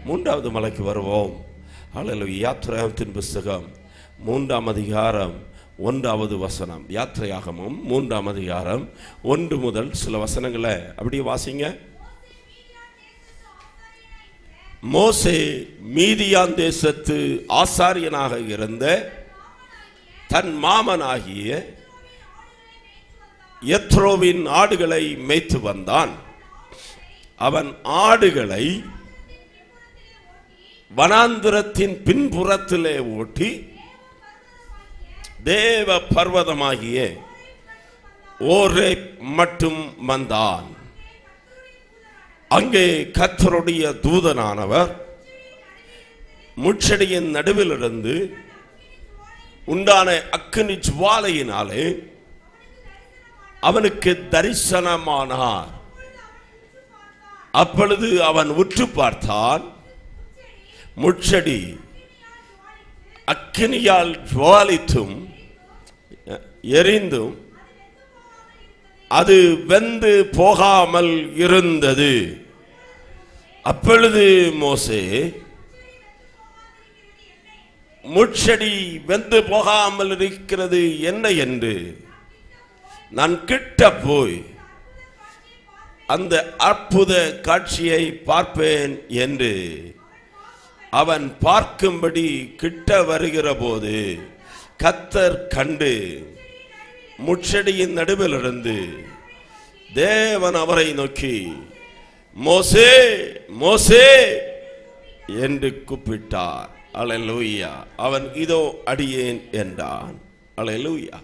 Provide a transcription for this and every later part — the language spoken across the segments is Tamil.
மூன்றாவது மலைக்கு வருவோம். அல்லேலூயா. யாத்திராகமத்தின் புஸ்தகம் 3ஆம் அதிகாரம் 1வது வசனம். யாத்திரையாகமம் 3ஆம் அதிகாரம் 1 முதல் சில வசனங்களை அப்படியே வாசிங்க. மோசே மீதியான் தேசத்து ஆசாரியனாக இருந்த தன் மாமனாகிய யெத்ரோவின் ஆடுகளை மேய்த்து வந்தான். அவன் ஆடுகளை வனாந்திரத்தின் பின்புறத்திலே ஓட்டி தேவ பர்வதமாகிய ஓரேப் மட்டும் வந்தான். அங்கே கர்த்தருடைய தூதனானவர் முட்செடியின் நடுவிலிருந்து உண்டான அக்கினி ஜுவாலையினாலே அவனுக்கு தரிசனமானார். அப்பொழுது அவன் உற்று பார்த்தான். முட்செடி அக்கினியால் ஜுவாலித்தும் எரிந்தும் அது வெந்து போகாமல் இருந்தது. அப்பொழுது மோசே, முட்செடி வெந்து போகாமல் இருக்கிறது என்ன என்று நான் கிட்ட போய் அந்த அற்புத காட்சியை பார்ப்பேன் என்று அவன் பார்க்கும்படி கிட்ட வருகிற போது கர்த்தர் கண்டு முட்செடியின் நடுவிலிருந்து தேவன் அவரை நோக்கி, மோசே மோசே என்று கூப்பிட்டார். அல்லேலூயா. அவன் இதோ அடியேன் என்றான். அல்லேலூயா.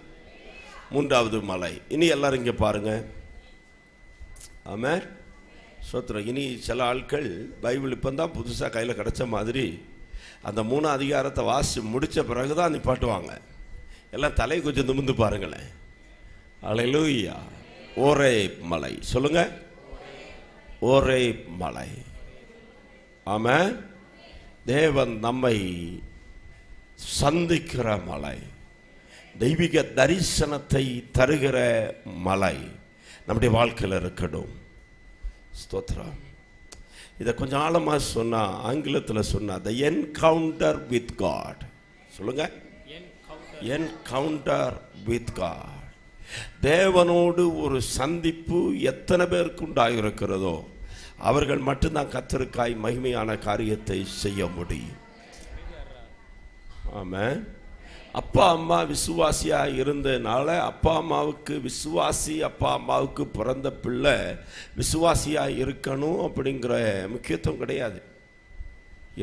மூன்றாவது மலை. இனி எல்லாரும் இங்கே பாருங்க. ஆமென். சோத்திரம். இனி சில ஆட்கள் பைபிள் இப்போ தான் புதுசாக கையில் கிடச்ச மாதிரி அந்த 3ஆம் அதிகாரத்தை வாசி முடித்த பிறகு தான் நிப்பாட்டுவாங்க. எல்லாம் தலை கொஞ்சம் நிமிர்ந்து பாருங்களேன். அல்லேலூயா. ஓரேப் மலை. சொல்லுங்க. ஓரேப் மலை. ஆமென். தேவன் நம்மை சந்திக்கிற மலை, தெய்வீக தரிசனத்தை தருகிற மலை நம்முடைய வாழ்க்கையில் இருக்கணும். ஸ்தோத்திரம். இதை கொஞ்சம் ஆழமாக சொன்னா, ஆங்கிலத்தில் சொன்னா, த என்கவுண்டர் வித் காட். சொல்லுங்க. Encounter with God. தேவனோடு ஒரு சந்திப்பு எத்தனை பேருக்கு உண்டாயிருக்கிறதோ அவர்கள் மட்டும்தான் கர்த்தருக்காய் மகிமையான காரியத்தை செய்ய முடியும். ஆமென். அப்பா அம்மா விசுவாசியா இருந்தனால அப்பா அம்மாவுக்கு விசுவாசி, அப்பா அம்மாவுக்கு பிறந்த பிள்ளை விசுவாசியா இருக்கணும் அப்படிங்கிற முக்கியத்துவம் கிடையாது.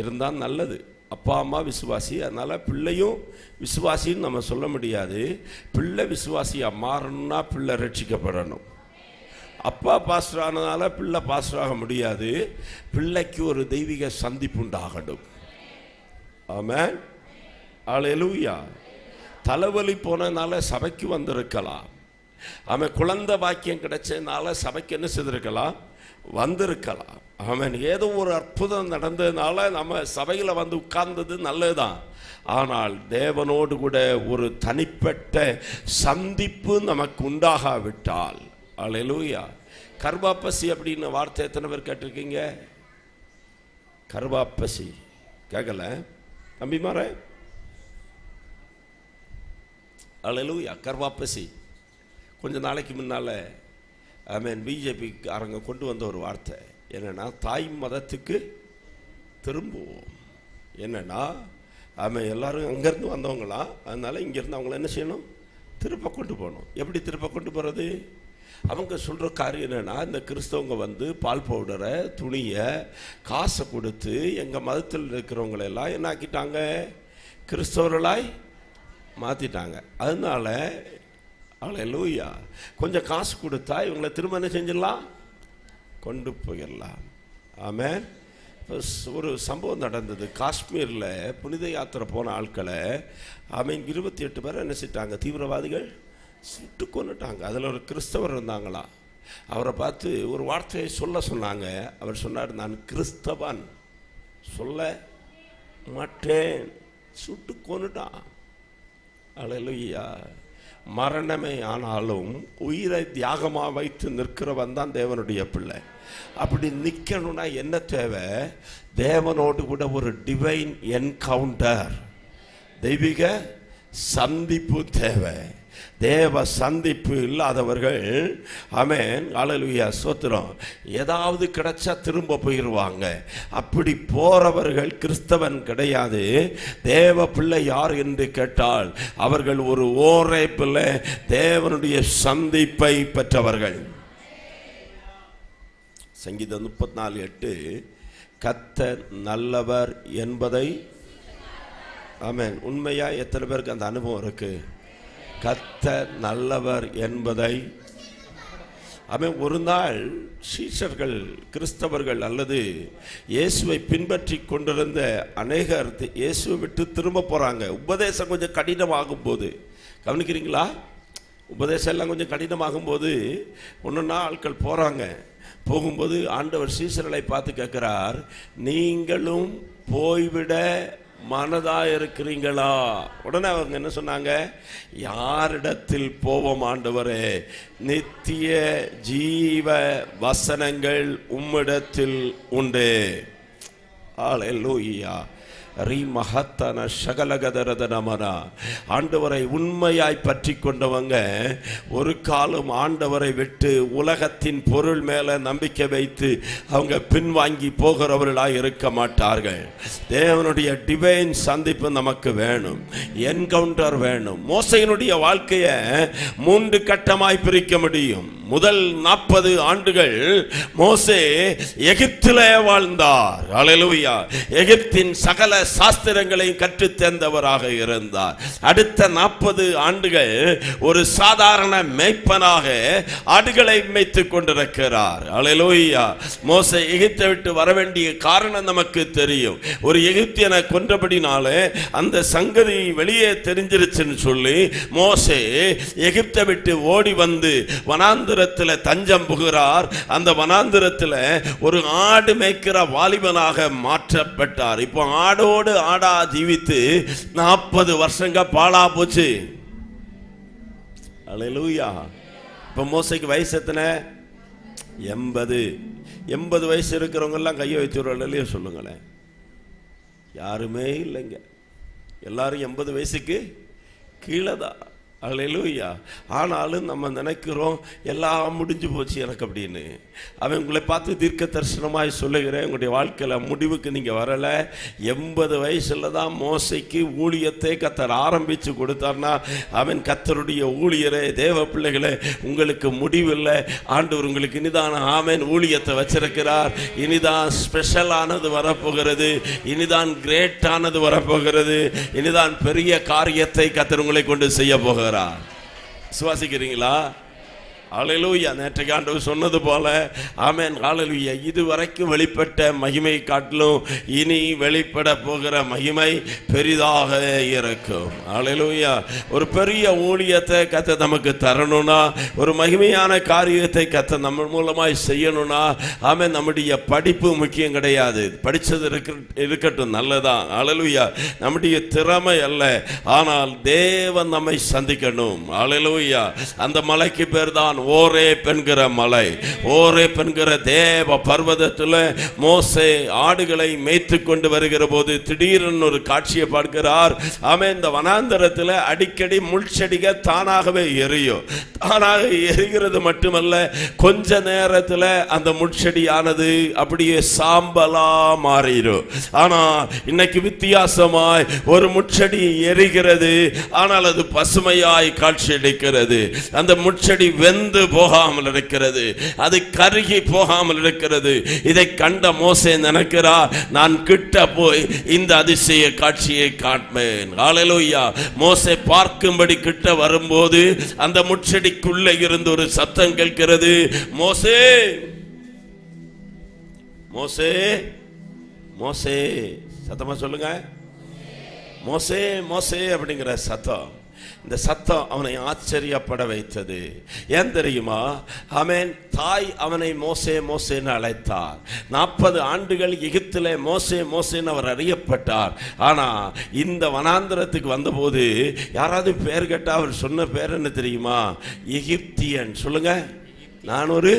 இருந்தால் நல்லது. அப்பா அம்மா விசுவாசி, அதனால பிள்ளையும் விசுவாசின்னு நம்ம சொல்ல முடியாது. பிள்ளை விசுவாசியா மாறணும்னா பிள்ளை ரட்சிக்கப்படணும். அப்பா பாஸ்டர் ஆனதால பிள்ளை பாஸ்டர் ஆக முடியாது. பிள்ளைக்கு ஒரு தெய்வீக சந்திப்பு உண்டாகணும். ஆமென். அல்லேலூயா. தலைவலி போனதுனால சபைக்கு வந்திருக்கலாம். அவன் குழந்தை பாக்கியம் கிடைச்சதுனால சபைக்கு என்ன செய்திருக்கலாம்? வந்திருக்கலாம். அவன் ஏதோ ஒரு அற்புதம் நடந்ததுனால நம்ம சபையில் வந்து உட்கார்ந்தது நல்லதுதான். ஆனால் தேவனோடு கூட ஒரு தனிப்பட்ட சந்திப்பு நமக்கு உண்டாகாவிட்டால், அல்லேலூயா. கர்வாப்பசி அப்படின்னு வார்த்தை எத்தனை பேர் கேட்டிருக்கீங்க? கர்வாப்பசி கேட்கல தம்பிமார? அல்லேலூயா. கர்வாப்பசி கொஞ்ச நாளைக்கு முன்னால் பிஜேபிக்காரங்க கொண்டு வந்த ஒரு வார்த்தை என்னென்னா, தாய் மதத்துக்கு திரும்புவோம். என்னென்னா எல்லாரும் அங்கேருந்து வந்தவங்களா, அதனால் இங்கேருந்து அவங்கள என்ன செய்யணும்? திருப்ப கொண்டு போகணும். எப்படி திருப்ப கொண்டு போகிறது? அவங்க சொல்கிற காரியம் என்னென்னா, இந்த கிறிஸ்தவங்க வந்து பால் பவுடரை, துணியை, காசை கொடுத்து எங்கள் மதத்தில் இருக்கிறவங்களெல்லாம் என்ன ஆக்கிட்டாங்க? கிறிஸ்தவர்களாய் மாற்றிட்டாங்க. அதனால அல்லேலூயா, கொஞ்சம் காசு கொடுத்தா இவங்களை திரும்ப என்ன செஞ்சிடலாம்? கொண்டு போயிடலாம். ஆமென். ஒரு சம்பவம் நடந்தது காஷ்மீரில். புனித யாத்திரை போன ஆட்களை 28 பேரை என்ன செஞ்சிட்டாங்க? தீவிரவாதிகள் சுட்டு கொண்டுட்டாங்க. அதில் ஒரு கிறிஸ்தவர் இருந்தாங்களா, அவரை பார்த்து ஒரு வார்த்தையை சொல்ல சொன்னாங்க. அவர் சொன்னார், நான் கிறிஸ்தவன் சொல்ல மாட்டேன். சுட்டு கொண்டுட்டான். அல்லேலூயா. மரணமே ஆனாலும் உயிரை தியாகமாக வைத்து நிற்கிறவன் தான் தேவனுடைய பிள்ளை. அப்படி நிற்கணும்னா என்ன தேவை? தேவனோடு கூட ஒரு டிவைன் என்கவுண்டர், தெய்வீக சந்திப்பு தேவை. தேவ சந்திப்பு இல்லாதவர்கள், ஆமென், ஹல்லேலூயா, ஸ்தோத்திரம், ஏதாவது கிடைச்சா திரும்ப போயிடுவாங்க. அப்படி போறவர்கள் கிறிஸ்தவன் கிடையாது. தேவ பிள்ளை யார் என்று கேட்டால் அவர்கள் ஒரு ஓரை பிள்ளை, தேவனுடைய சந்திப்பை பெற்றவர்கள். சங்கீதம் 34:8, கர்த்தர் நல்லவர் என்பதை, ஆமென், உண்மையா எத்தனை பேருக்கு அந்த அனுபவம் இருக்கு? கர்த்தர் நல்லவர் என்பதை, ஆமென். ஒரு நாள் சீஷர்கள், கிறிஸ்தவர்கள் அல்லது இயேசுவை பின்பற்றி கொண்டிருந்த அநேகர் இயேசுவை விட்டு திரும்ப போறாங்க. உபதேசம் கொஞ்சம் கடினமாகும் போது, கவனிக்கிறீங்களா? உபதேசம் எல்லாம் கொஞ்சம் கடினமாகும் போது ஒன்றுன்னா ஆட்கள் போறாங்க. போகும்போது ஆண்டவர் சீஷர்களை பார்த்து கேட்கிறார், நீங்களும் போய்விட மனதா இருக்கிறீங்களா? உடனே அவங்க என்ன சொன்னாங்க? யாரிடத்தில் போவோம் ஆண்டவரே? நித்திய ஜீவ வசனங்கள் உம்மிடத்தில் உண்டு. ஹல்லேலூயா. ரீமஹத்தன ஷகலகதரதனமனா. ஆண்டவரை உண்மையாய் பற்றி கொண்டவங்க ஒரு காலம் ஆண்டவரை விட்டு உலகத்தின் பொருள் மேல நம்பிக்கை வைத்து அவங்க பின்வாங்கி போகிறவர்களாய் இருக்க மாட்டார்கள். தேவனுடைய டிவைன் சந்திப்பு நமக்கு வேணும், என்கவுண்டர் வேணும். மோசேயினுடைய வாழ்க்கையை 3 கட்டமாய் பிரிக்க முடியும். முதல் 40 ஆண்டுகள் மோசே எகிப்திலே வாழ்ந்தார். ஹல்லேலூயா. எகிப்தின் சகல சாஸ்திரங்களையும் கற்றுத் தேர்ந்தவராக இருந்தார். அடுத்த 40 ஆண்டுகள் ஒரு சாதாரண மேய்ப்பனாக ஆடுகளை மேய்த்துக் கொண்டிருக்கிறார். ஹல்லேலூயா. மோசே எகிப்தை விட்டு வர வேண்டிய காரணம் நமக்கு தெரியும். ஒரு எகிப்தியனை கொன்றபடினாலே அந்த சங்கதி வெளியே தெரிஞ்சிருச்சுன்னு சொல்லி மோசே எகிப்தை விட்டு ஓடி வந்து வனாந்திரத்தில் தஞ்சம் புகிறார். அந்த வனாந்திரத்தில் ஒரு ஆடு மேய்க்கிற வாலிபனாக மாற்றப்பட்டார். இப்போ ஆடோடு ஆடா ஜீவித்து 40 வருஷங்க பாழா போச்சு. ஹல்லேலூயா. இப்ப மோசேக்கு வயசு எத்தனை? 80 வயசு இருக்கிறவங்க எல்லாம் கையை வச்சுருவாங்க சொல்லுங்களேன். யாருமே இல்லைங்க, எல்லாரும் 80 வயசுக்கு கீழே தான். ஹல்லேலூயா. ஆனாலும் நம்ம நினைக்கிறோம் எல்லாம் முடிஞ்சு போச்சு எனக்கு அப்படின்னு. அவன் உங்களை பார்த்து தீர்க்க தரிசனமாய் சொல்லுகிறேன், உங்களுடைய வாழ்க்கையில் முடிவுக்கு நீங்கள் வரலை. 80 வயசுல தான் மோசைக்கு ஊழியத்தை கர்த்தர் ஆரம்பித்து கொடுத்தார்னா அவன் கர்த்தருடைய ஊழியரே. தேவ பிள்ளைகளே, உங்களுக்கு முடிவில்லை. ஆண்டவர் உங்களுக்கு இனிதான ஆமென் ஊழியத்தை வச்சிருக்கிறார். இனிதான் ஸ்பெஷலானது வரப்போகிறது, இனிதான் கிரேட்டானது வரப்போகிறது, இனிதான் பெரிய காரியத்தை கர்த்தர் உங்களை கொண்டு செய்ய போகிறார். விசுவாசிக்கிறீங்களா? ஹல்லேலூயா. நேற்றைக்கு ஆண்டவர் சொன்னது போல, ஆமென், ஹல்லேலூயா, இதுவரைக்கும் வெளிப்பட்ட மகிமை காட்டிலும் இனி வெளிப்பட போகிற மகிமை பெரிதாக இருக்கும். ஹல்லேலூயா. ஒரு பெரிய ஊழியத்தை கர்த்தர் நமக்கு தரணும்னா, ஒரு மகிமையான காரியத்தை கர்த்தர் நம்ம மூலமாய் செய்யணும்னா, ஆமென், நம்முடைய படிப்பு முக்கியம் கிடையாது. படித்தது இருக்கட்டும், நல்லதான். ஹல்லேலூயா. நம்முடைய திறமை அல்ல, ஆனால் தேவன் நம்மை சந்திக்கணும். ஹல்லேலூயா. அந்த மலைக்கு பேர் தான் ஓரேப் என்கிற மலை. ஓரேப் என்கிற தேவ பர்வதத்தில் மோசே ஆடுகளை மேய்த்து கொண்டு வருகிற போது திடீரென்று ஒரு காட்சியை பார்க்கிறார். ஆமென். இந்த வனாந்தரத்தில் அடிக்கடி முள்செடிகள் தானாகவே எரியும். தானாக எரிகிறது மட்டுமல்ல, கொஞ்ச நேரத்தில் அந்த முள்செடியானது அப்படியே சாம்பலா மாறிடும். ஆனா இன்னைக்கு வித்தியாசமாய் ஒரு முட்செடி எரிகிறது, ஆனால் அது பசுமையாய் காட்சியளிக்கிறது. அந்த முட்செடி வெந்து போகாமல் இருக்கிறது, அது கருகி போகாமல் இருக்கிறது. இதை கண்ட மோசே நினைக்கிறார், நான் கிட்ட போய் இந்த அதிசய காட்சியை காண்பேன். ஹல்லேலூயா. மோசே பார்க்கும்படி கிட்ட வரும்போது அந்த முட்செடிக்குள்ளே இருந்து ஒரு சத்தம் கேட்கிறது, மோசே மோசே மோசே. சத்தமா சொல்லுங்க, மோசே மோசே அப்படிங்கிற சத்தம். இந்த சத்தம் அவனை ஆச்சரியப்பட வைத்தது. ஏன் தெரியுமா? ஆமென். தாய் அவனை மோசே மோசேன்னு அழைத்தார். 40 ஆண்டுகள் எகிப்திலே மோசே மோசேன்னு அவர் அறியப்பட்டார். ஆனா இந்த வனாந்திரத்துக்கு வந்தபோது யாராவது பேர் கேட்டா அவர் சொன்ன பேர் என்ன தெரியுமா? எகிப்தியன். சொல்லுங்க. நான் ஒரு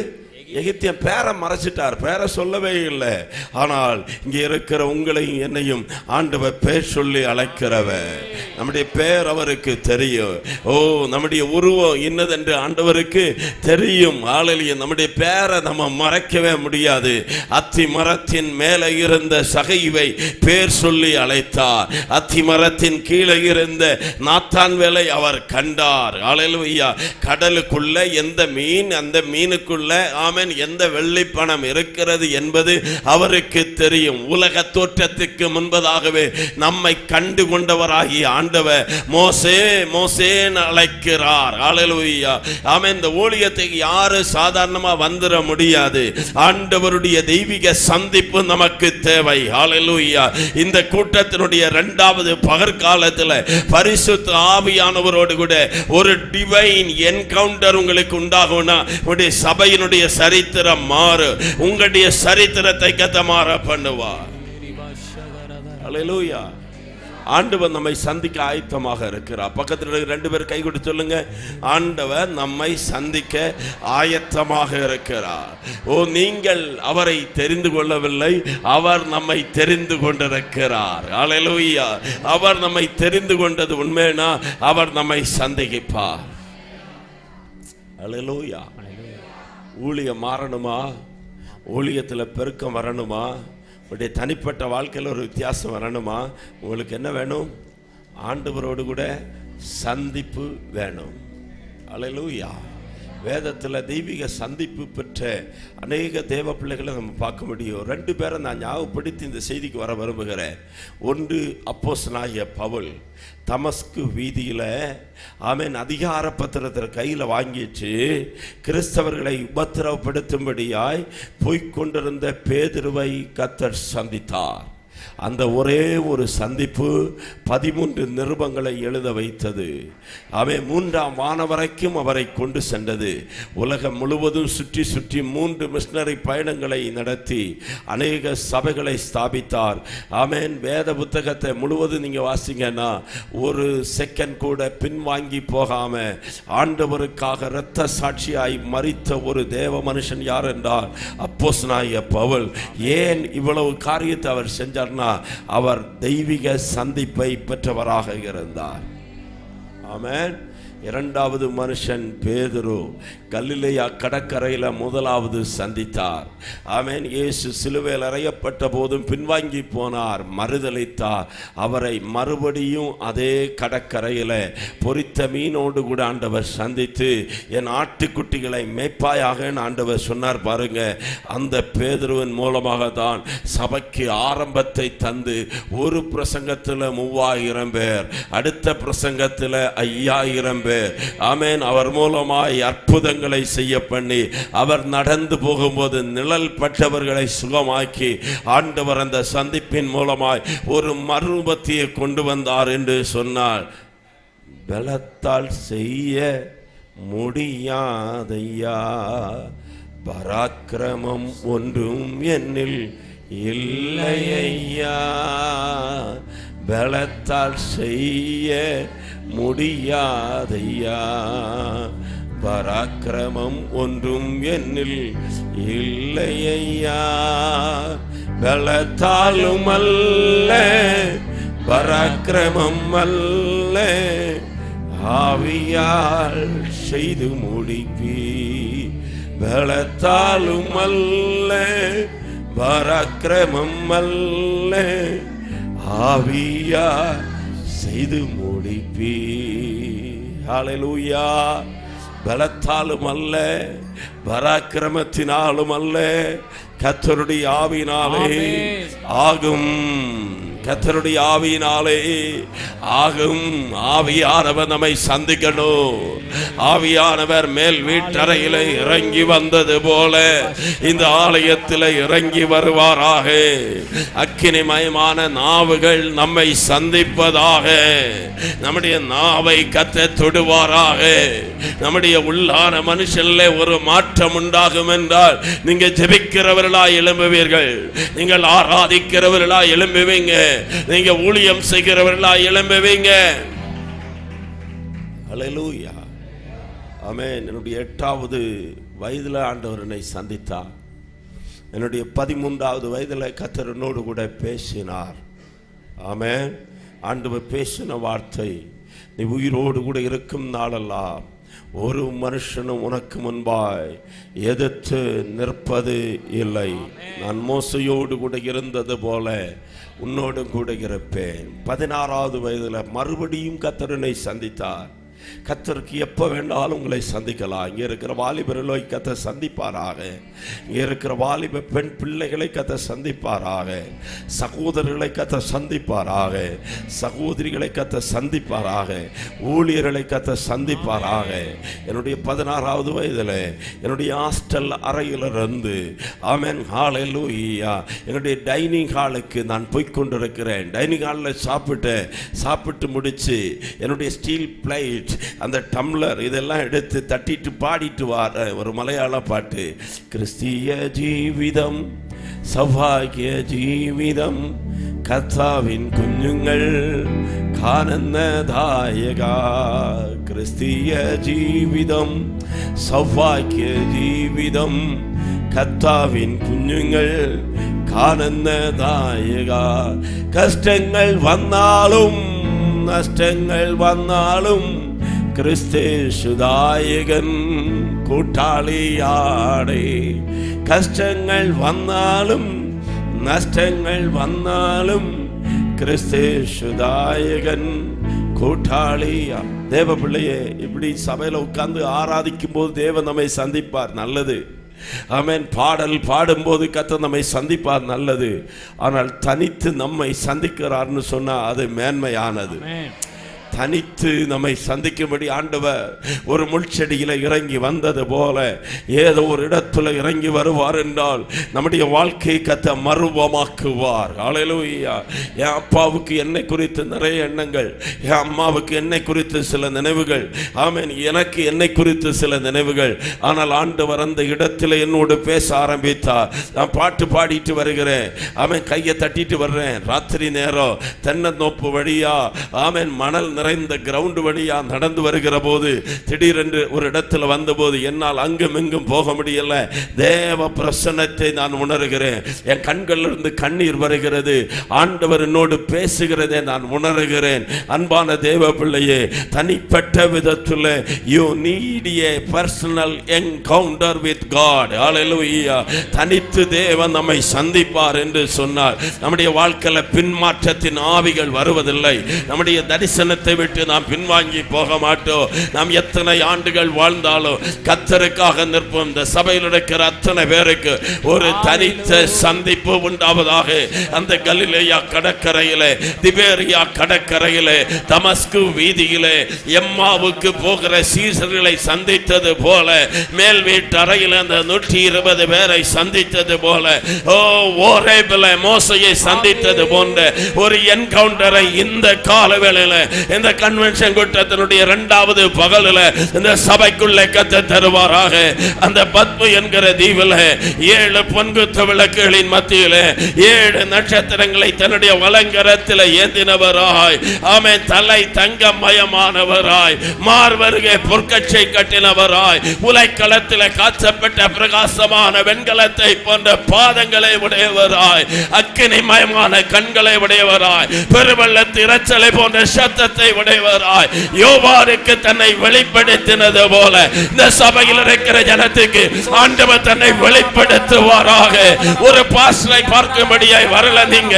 எகிப்தியன். பேரை மறைச்சிட்டார், பேரை சொல்லவே இல்லை. ஆனால் இங்கே இருக்கிற உங்களையும் என்னையும் ஆண்டவர் பேர் சொல்லி அழைக்கிறவர். நம்முடைய பேர் அவருக்கு தெரியும். ஓ, நம்முடைய உருவம் இன்னதென்று ஆண்டவருக்கு தெரியும். ஹல்லேலூயா. நம்முடைய பேரை நம்ம மறைக்கவே முடியாது. அத்தி மரத்தின் மேலே இருந்த சகைவை பேர் சொல்லி அழைத்தார். அத்தி மரத்தின் கீழே இருந்த நாத்தான் வேலை அவர் கண்டார். ஹல்லேலூயா. கடலுக்குள்ள எந்த மீன், அந்த மீனுக்குள்ள எந்த வெள்ளி பணம் இருக்கிறது என்பது அவருக்கு தெரியும். உலக தோற்றத்துக்கு முன்பதாகவே நம்மை கண்டு கொண்டவராகிய ஆண்டவர் மோசே மோசேன்னு அழைக்கிறார். ஹல்லேலூயா. ஆமென். இந்த ஊழியத்துக்கு யாரு சாதாரணமா வந்துட முடியாது. ஆண்டவருடைய தெய்வீக சந்திப்பு நமக்கு தேவை. ஹல்லேலூயா. இந்த கூட்டத்தினுடைய 2வது பகற்காலத்தில் பரிசுத்த ஆவியானவரோடு கூட ஒரு டிவைன் என்கவுண்டர் உங்களுக்கு உண்டாகும்னா உங்களுடைய சபையினுடைய சரித்திரம் மாறு. உங்களுடைய சரித்திரத்தை கத்த மாற பண்ணுவார். ஹல்லேலூயா. ஆண்டவர் நம்மை சந்திக்க ஆயத்தமாக இருக்கிறார். பக்கத்தில் 2 பேர் கை கொடுத்து சொல்லுங்க, ஆண்டவர் நம்மை சந்திக்க ஆயத்தமாக இருக்கிறார். ஓ, நீங்கள் அவரை தெரிந்து கொள்ளவில்லை, அவர் நம்மை தெரிந்து கொண்டிருக்கிறார். ஹல்லேலூயா. அவர் நம்மை தெரிந்து கொண்டது உண்மைனா அவர் நம்மை சந்திப்பார். ஹல்லேலூயா. ஊழியம் மாறணுமா? ஊழியத்தில் பெருக்கம் வரணுமா? உங்களுடைய தனிப்பட்ட வாழ்க்கையில் ஒரு வித்தியாசம் வரணுமா? உங்களுக்கு என்ன வேணும்? ஆண்டவரோடு கூட சந்திப்பு வேணும். ஹல்லேலூயா. வேதத்தில் தெய்வீக சந்திப்பு பெற்ற அநேக தேவ பிள்ளைகளை நம்ம பார்க்க முடியும். 2 பேரை நான் ஞாபகப்படுத்தி இந்த செய்திக்கு வர விரும்புகிறேன். ஒன்று அப்போஸ்தலனாகிய பவுல். தமஸ்கு வீதியில் ஆமென் அதிகார பத்திரத்தை கையில் வாங்கிச்சு கிறிஸ்தவர்களை உபத்திரவப்படுத்தும்படியாய் போய்கொண்டிருந்த பேதுருவை கர்த்தர் சந்தித்தார். அந்த ஒரே ஒரு சந்திப்பு 13 நிருபங்களை எழுத வைத்தது. அவன் 3ஆம் வானம் வரைக்கும் அவரை கொண்டு சென்றது. உலகம் முழுவதும் சுற்றி சுற்றி 3 மிஷனரி பயணங்களை நடத்தி அநேக சபைகளை ஸ்தாபித்தார். ஆமென். வேத புத்தகத்தை முழுவதும் நீங்க வாசிங்கன்னா ஒரு செகண்ட் கூட பின்வாங்கி போகாம ஆண்டவருக்காக இரத்த சாட்சியாய் மரித்த ஒரு தேவ மனுஷன் யார் என்றால் அப்போஸ்தலனாகிய பவுல். ஏன் இவ்வளவு காரியத்தை அவர் செஞ்சார்னா அவர் தெய்வீக சந்திப்பை பெற்றவராக இருந்தார். ஆமென். 2வது மனுஷன் பேதுரு கலிலேயா கடற்கரையில் 1வது சந்தித்தார். ஆமென். இயேசு சிலுவையில் அறையப்பட்ட போதும் பின்வாங்கி போனார், மறுதலித்தார். அவரை மறுபடியும் அதே கடற்கரையில் பொரித்த மீனோடு கூட ஆண்டவர் சந்தித்து என் ஆட்டுக்குட்டிகளை மேய்ப்பாயாக ஆண்டவர் சொன்னார். பாருங்க, அந்த பேதுருவின் மூலமாக தான் சபைக்கு ஆரம்பத்தை தந்து ஒரு பிரசங்கத்தில் 3000 பேர், அடுத்த பிரசங்கத்தில் 5000 பேர். ஆமென். அவர் மூலமாய் அற்புதங்களை செய்ய பண்ணி அவர் நடந்து போகும்போது நிழல் பட்டவர்களை சுகமாக்கி ஆண்டவர் அந்த சந்திப்பின் மூலமாய் ஒரு மறுபத்தியை கொண்டு வந்தார் என்று சொன்னார். பலத்தால் செய்ய முடியாதையா, பராக்கிரமம் ஒன்றும் என்னில் இல்லையா. பலத்தால் செய்ய முடியாதையா, பராக்கிரமம் ஒன்றும் என்னில் இல்லையா. பலத்தாலும் அல்ல, பராக்கிரமம் அல்ல, ஆவியால் செய்து முடிப்பி. பலத்தாலும் அல்ல, பராக்கிரமம் அல்ல, ஆவியா செய்து முடிப்பி. ஹல்லேலூயா. பலத்தாலும் அல்ல, பராக்கிரமத்தினாலும் அல்ல, கர்த்தருடைய ஆவியினாலே ஆகும். கர்த்தருடைய ஆவியினாலே ஆகும். ஆவியானவர் நம்மை சந்திக்கணும். ஆவியானவர் மேல் வீட்டறையில இறங்கி வந்தது போல இந்த ஆலயத்தில் இறங்கி வருவாராக. அக்கினிமயமான நாவுகள் நம்மை சந்திப்பதாக. நம்முடைய நாவை கர்த்தர் தொடுவாராக. நம்முடைய உள்ளான மனுஷன்ல ஒரு மாற்றம் உண்டாகும் என்றால் நீங்க ஜெபிக்கிறவர்களாய் எழும்புவீர்கள், நீங்கள் ஆராதிக்கிறவர்களாய் எழும்புவீங்க, நீங்க ஊழியம் செய்கிறவர்களாய் எழும்புவீங்க. ஹல்லேலூயா, ஆமென். என்னுடைய 8வது வயதில் ஆண்டவர் என்னை சந்தித்தார். என்னுடைய 13வது வயதில் கர்த்தர் என்னோடு கூட பேசினார். ஆமென். ஆண்டவர் பேசின வார்த்தை, நீ உயிரோடு கூட இருக்கும் நாளெல்லாம் ஒரு மனுஷனும் உனக்கு முன்பாய் எதிர்த்து நிற்பது இல்லை. நான் மோசையோடு கூட இருந்தது போல உன்னோடு கூட இருப்பேன். 16வது வயதில் மறுபடியும் கர்த்தர் என்னை சந்தித்தார். கர்த்தருக்கு எப்போ வேண்டாலும் உங்களை சந்திக்கலாம். இங்கே இருக்கிற வாலிபர்களை கர்த்தர் சந்திப்பாராக. இங்கே இருக்கிற வாலிப பெண் பிள்ளைகளை கர்த்தர் சந்திப்பாராக. சகோதரர்களை கர்த்தர் சந்திப்பாராக. சகோதரிகளை கர்த்தர் சந்திப்பாராக. ஊழியர்களை கர்த்தர் சந்திப்பாராக. என்னுடைய 16வது வயதில் என்னுடைய ஹாஸ்டல் அறையிலிருந்து ஆமென் ஹல்லேலூயா என்னுடைய டைனிங் ஹாலுக்கு நான் போய்கொண்டிருக்கிறேன். டைனிங் ஹாலில் சாப்பிட்டு முடிச்சு என்னுடைய ஸ்டீல் பிளேட், அந்த டம்ளர் இதெல்லாம் எடுத்து தட்டிட்டு பாடிட்டு வார ஒரு மலையாள பாட்டு. கிறிஸ்திய ஜீவிதம் சௌபாகிய ஜீவிதம் கர்த்தாவின் കുഞ്ഞുങ്ങൾ കാനന്നദായക. ക്രിസ്തീയ ജീവിതം സൗഭാഗ്യ ജീവിതം കർത്താവിൻ കുഞ്ഞുങ്ങൾ കാനന്നദായക. കഷ്ടങ്ങൾ വന്നാലും നഷ്ടങ്ങൾ വന്നാലും ക്രിസ്തേശുദായകൻ കൂട്ടാളിയാടേ. കഷ്ടങ്ങൾ വന്നാലും നഷ്ടങ്ങൾ വന്നാലും ക്രിസ്തേശുദായകൻ கூட்டாளியா. தேவ பிள்ளையே, இப்படி சபையில் உட்கார்ந்து ஆராதிக்கும் போது தேவன் நம்மை சந்திப்பார், நல்லது. ஆமென். பாடல் பாடும்போது கர்த்தர் நம்மை சந்திப்பார், நல்லது. ஆனால் தனித்து நம்மை சந்திக்கிறார்னு சொன்னா அது மேன்மையானது. தனித்து நம்மை சந்திக்கும்படி ஆண்டவர் ஒரு முள்செடியில இறங்கி வந்தது போல ஏதோ ஒரு இடத்துல இறங்கி வருவார் என்றால் நம்முடைய வாழ்க்கையை கர்த்தர் மறுவமாக்குவார். ஹல்லேலூயா. என் அப்பாவுக்கு என்னை குறித்து நிறைய எண்ணங்கள், என் அம்மாவுக்கு என்னை குறித்து சில நினைவுகள், ஆமென், எனக்கு என்னை குறித்து சில நினைவுகள். ஆனால் ஆண்டவர் அந்த இடத்துல என்னோடு பேச ஆரம்பித்தார். நான் பாட்டு பாடிட்டு வருகிறேன், ஆமென், கையை தட்டிட்டு வர்றேன். ராத்திரி நேரம் தென்னந்தோப்பு வழியா ஆமென் மணல் நிறைந்த கிரவுண்ட் வழியா நடந்து வருகிற போது திடீரென்று ஒரு இடத்துல வந்தபோது என்னால் அங்கும் இங்கும் போக முடியல. தேவ பிரசன்னத்தை நான் உணர்கிறேன். என் கண்களிலிருந்து கண்ணீர் வருகிறது. ஆண்டவர் என்னோடு பேசுகிறதை நான் உணர்கிறேன். அன்பான தேவ பிள்ளையே, தனிப்பட்ட விதத்தில் you need a personal encounter with God. Hallelujah. தனித்து தேவன் நம்மை சந்திப்பார் என்று சொன்னார். நம்முடைய வாழ்க்கையில பின்மாற்றத்தின் ஆவிகள் வருவதில்லை. நம்முடைய தரிசனத்தை விட்டு நாம் பின்வாங்கி போக மாட்டோம். நாம் எத்தனை ஆண்டுகள் வாழ்ந்தாலும் கர்த்தருக்காக நிற்போம். இந்த சபையில் இருக்கிற அத்தனை பேருக்கு ஒரு தனித்த சந்திப்பு உண்டாவதாக. அந்த கலிலேயா கடற்கரையிலே, திபேரியா கடற்கரையிலே, தமஸ்கு வீதியிலே எம்மாவுக்கு போகிற சீசர்களை சந்தித்தது போல, மேல் வீட்டு அறையில் அந்த 120 பேரை சந்தித்தது போல, ஓரேபிலே மோசையை சந்தித்தது போன்ற ஒரு என்கவுண்டரை இந்த காலவேளையில இந்த கன்வென்ஷன் கூட்டத்தினுடைய 2வது பகலில் இந்த சபைக்குள்ளே கர்த்தர் தருவாராக. அந்த பத்மு என்கிற தீவில் 7 பொன்குத்த விளக்குகளின் மத்தியில் 7 நட்சத்திரங்களை தன்னுடைய வலங்கரத்தில் ஏந்தினவராய், ஆமென், தலை தங்கமயமானவராய், மார்வருகே பொற்கச்சை கட்டினவராய், உலைக்களத்தில் காய்ச்சப்பட்ட பிரகாசமான வெண்கலத்தை போன்ற பாதங்களை உடையவராய், அக்கினிமயமான கண்களை உடையவராய், பெருவெள்ளத்து இரைச்சலை போன்ற சத்தத்தை உடையவராய் யோவானுக்கு தன்னை வெளிப்படுத்தினது போல இந்த சபையில் இருக்கிற ஜனத்துக்கு ஆண்டவர் தன்னை வெளிப்படுத்துவாராக. ஒரு பாஸ்டரை பார்க்கும்படியாய் வரல நீங்க.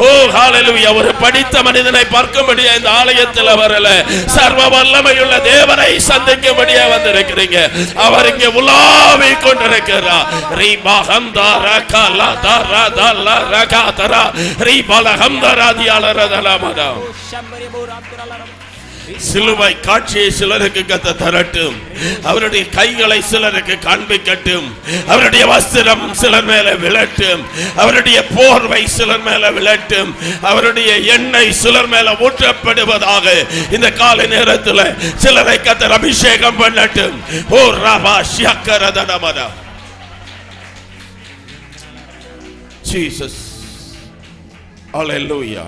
ஓ ஹalleluya. ஒரு படித்த மனிதனை பார்க்கும்படியாய் இந்த ஆலயத்தில் வரல. சர்வ வல்லமையுள்ள தேவனை சந்திக்கும்படியாய் வந்திருக்கிறீங்க. அவர் இங்கே உலாவி கொண்டிருக்கிறார். ரீபா ஹம்தாரா கலா தரா தலா ரகா தரா ரீபா ஹம்தாரா தியாலரதலமதா. சிலுவை காட்சியை சிலருக்கு கத்த தரட்டும். அவருடைய கைகளை சிலருக்கு காண்பிக்கட்டும். அவருடைய வஸ்திரம் சிலர் மேல விழட்டும். அவருடைய போர்வை சிலர் மேல விழட்டும். அவருடைய எண்ணெய் சிலர் மேல ஊற்றப்படுவதாக இந்த காலை நேரத்தில் சிலரை கத்தர் அபிஷேகம் பண்ணட்டும். ஓ ரபா ஷக்கரதனமதா. ஜீசஸ். ஹalleluya.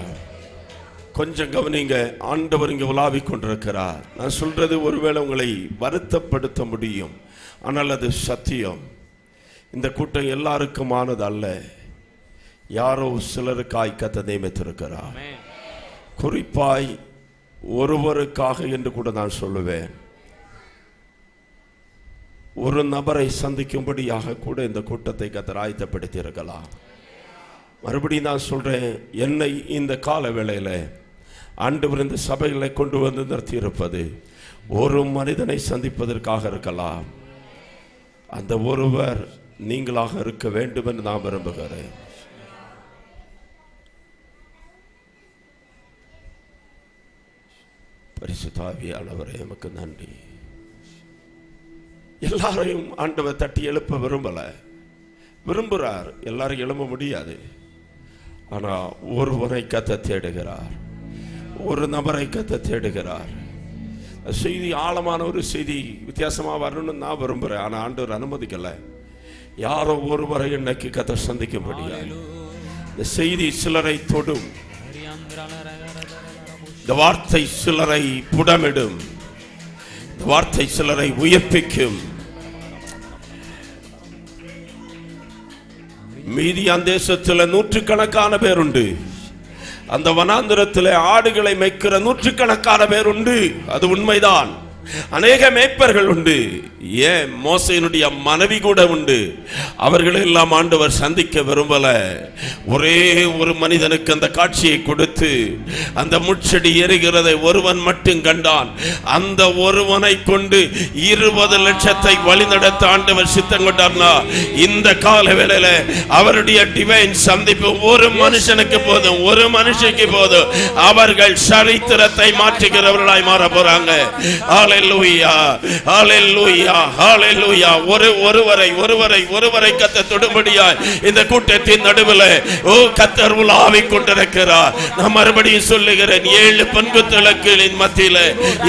கொஞ்சம் கவனிங்க. ஆண்டவர் இங்கே உலாவிக் கொண்டிருக்கிறார். நான் சொல்றது ஒருவேளை உங்களை வருத்தப்படுத்த முடியும், ஆனால் அது சத்தியம். இந்த கூட்டம் எல்லாருக்குமானது அல்ல. யாரோ சிலருக்காய் கர்த்தர் நியமித்திருக்கிறார். குறிப்பாய் ஒருவருக்காக என்று கூட நான் சொல்லுவேன். ஒரு நபரை சந்திக்கும்படியாக கூட இந்த கூட்டத்தை கர்த்தர் ஆயத்தப்படுத்தி இருக்கலாம். மறுபடியும் நான் சொல்றேன், என்னை இந்த கால வேளையில ஆண்டவர் இந்த சபைகளை கொண்டு வந்து நிறுத்தி இருப்பது ஒரு மனிதனை சந்திப்பதற்காக இருக்கலாம். அந்த ஒருவர் நீங்களாக இருக்க வேண்டும் என்று நான் விரும்புகிறேன். பரிசுத்த ஆவியானவரே, எமக்கு நன்றி. எல்லாரையும் ஆண்டவர் தட்டி எழுப்ப விரும்புகிறார். எல்லாரும் எழும்ப முடியாது. ஆனா ஒருவரை கர்த்தர் தேடுகிறார். ஒரு நபரை கர்த்தர் தேடுகிறார். செய்தி ஆழமான ஒரு செய்தி, வித்தியாசமா வரணும்னு நான் விரும்புறேன். ஆனா ஆண்டவர் அனுமதிக்கல. யாரோ ஒருவரை இன்னைக்கு கர்த்தர் சந்திக்க முடியாது. இந்த செய்தி சிலரை தொடும். இந்த வார்த்தை சிலரை புடமிடும். இந்த வார்த்தை சிலரை உயிர்ப்பிக்கும். மீதியான் தேசத்தில் நூற்றுக்கணக்கான பேர் உண்டு. அந்த வனாந்திரத்தில் ஆடுகளை மேய்க்கிற நூற்றுக்கணக்கான பேர் உண்டு. அது உண்மைதான். அநேக மேய்ப்பர்கள் உண்டு. ஏன், மோசேயினுடைய மனைவி கூட உண்டு. அவர்கள் எல்லாம் ஆண்டவர் சந்திக்க விரும்பல. ஒரே ஒரு மனிதனுக்கு அந்த காட்சியை கொடுத்து அந்த முட்செடி எரிகிறதை ஒருவன் மட்டும் கண்டான். அந்த ஒருவனை கொண்டு 20 லட்சத்தை வழிநடத்த ஆண்டவர் சித்தம் கொண்டார்னா, இந்த கால வேளையில அவருடைய டிவைன் சந்திப்பு ஒரு மனுஷனுக்கு போதும், ஒரு மனுஷனுக்கு போதும். அவர்கள் சரித்திரத்தை மாற்றுகிறவர்களாய் மாற போறாங்க. ஹalleluya, ஹalleluya, ஹalleluya. ஒருவரை கர்த்தர் தொடும்படியாய் இந்த கூட்டத்தின் நடுவில் கர்த்தர் உலாவிக் கொண்டிருக்கிறார். நான் மறுபடியும் சொல்லுகிறேன், 7 பொன்குத்தலங்களின் மத்தியில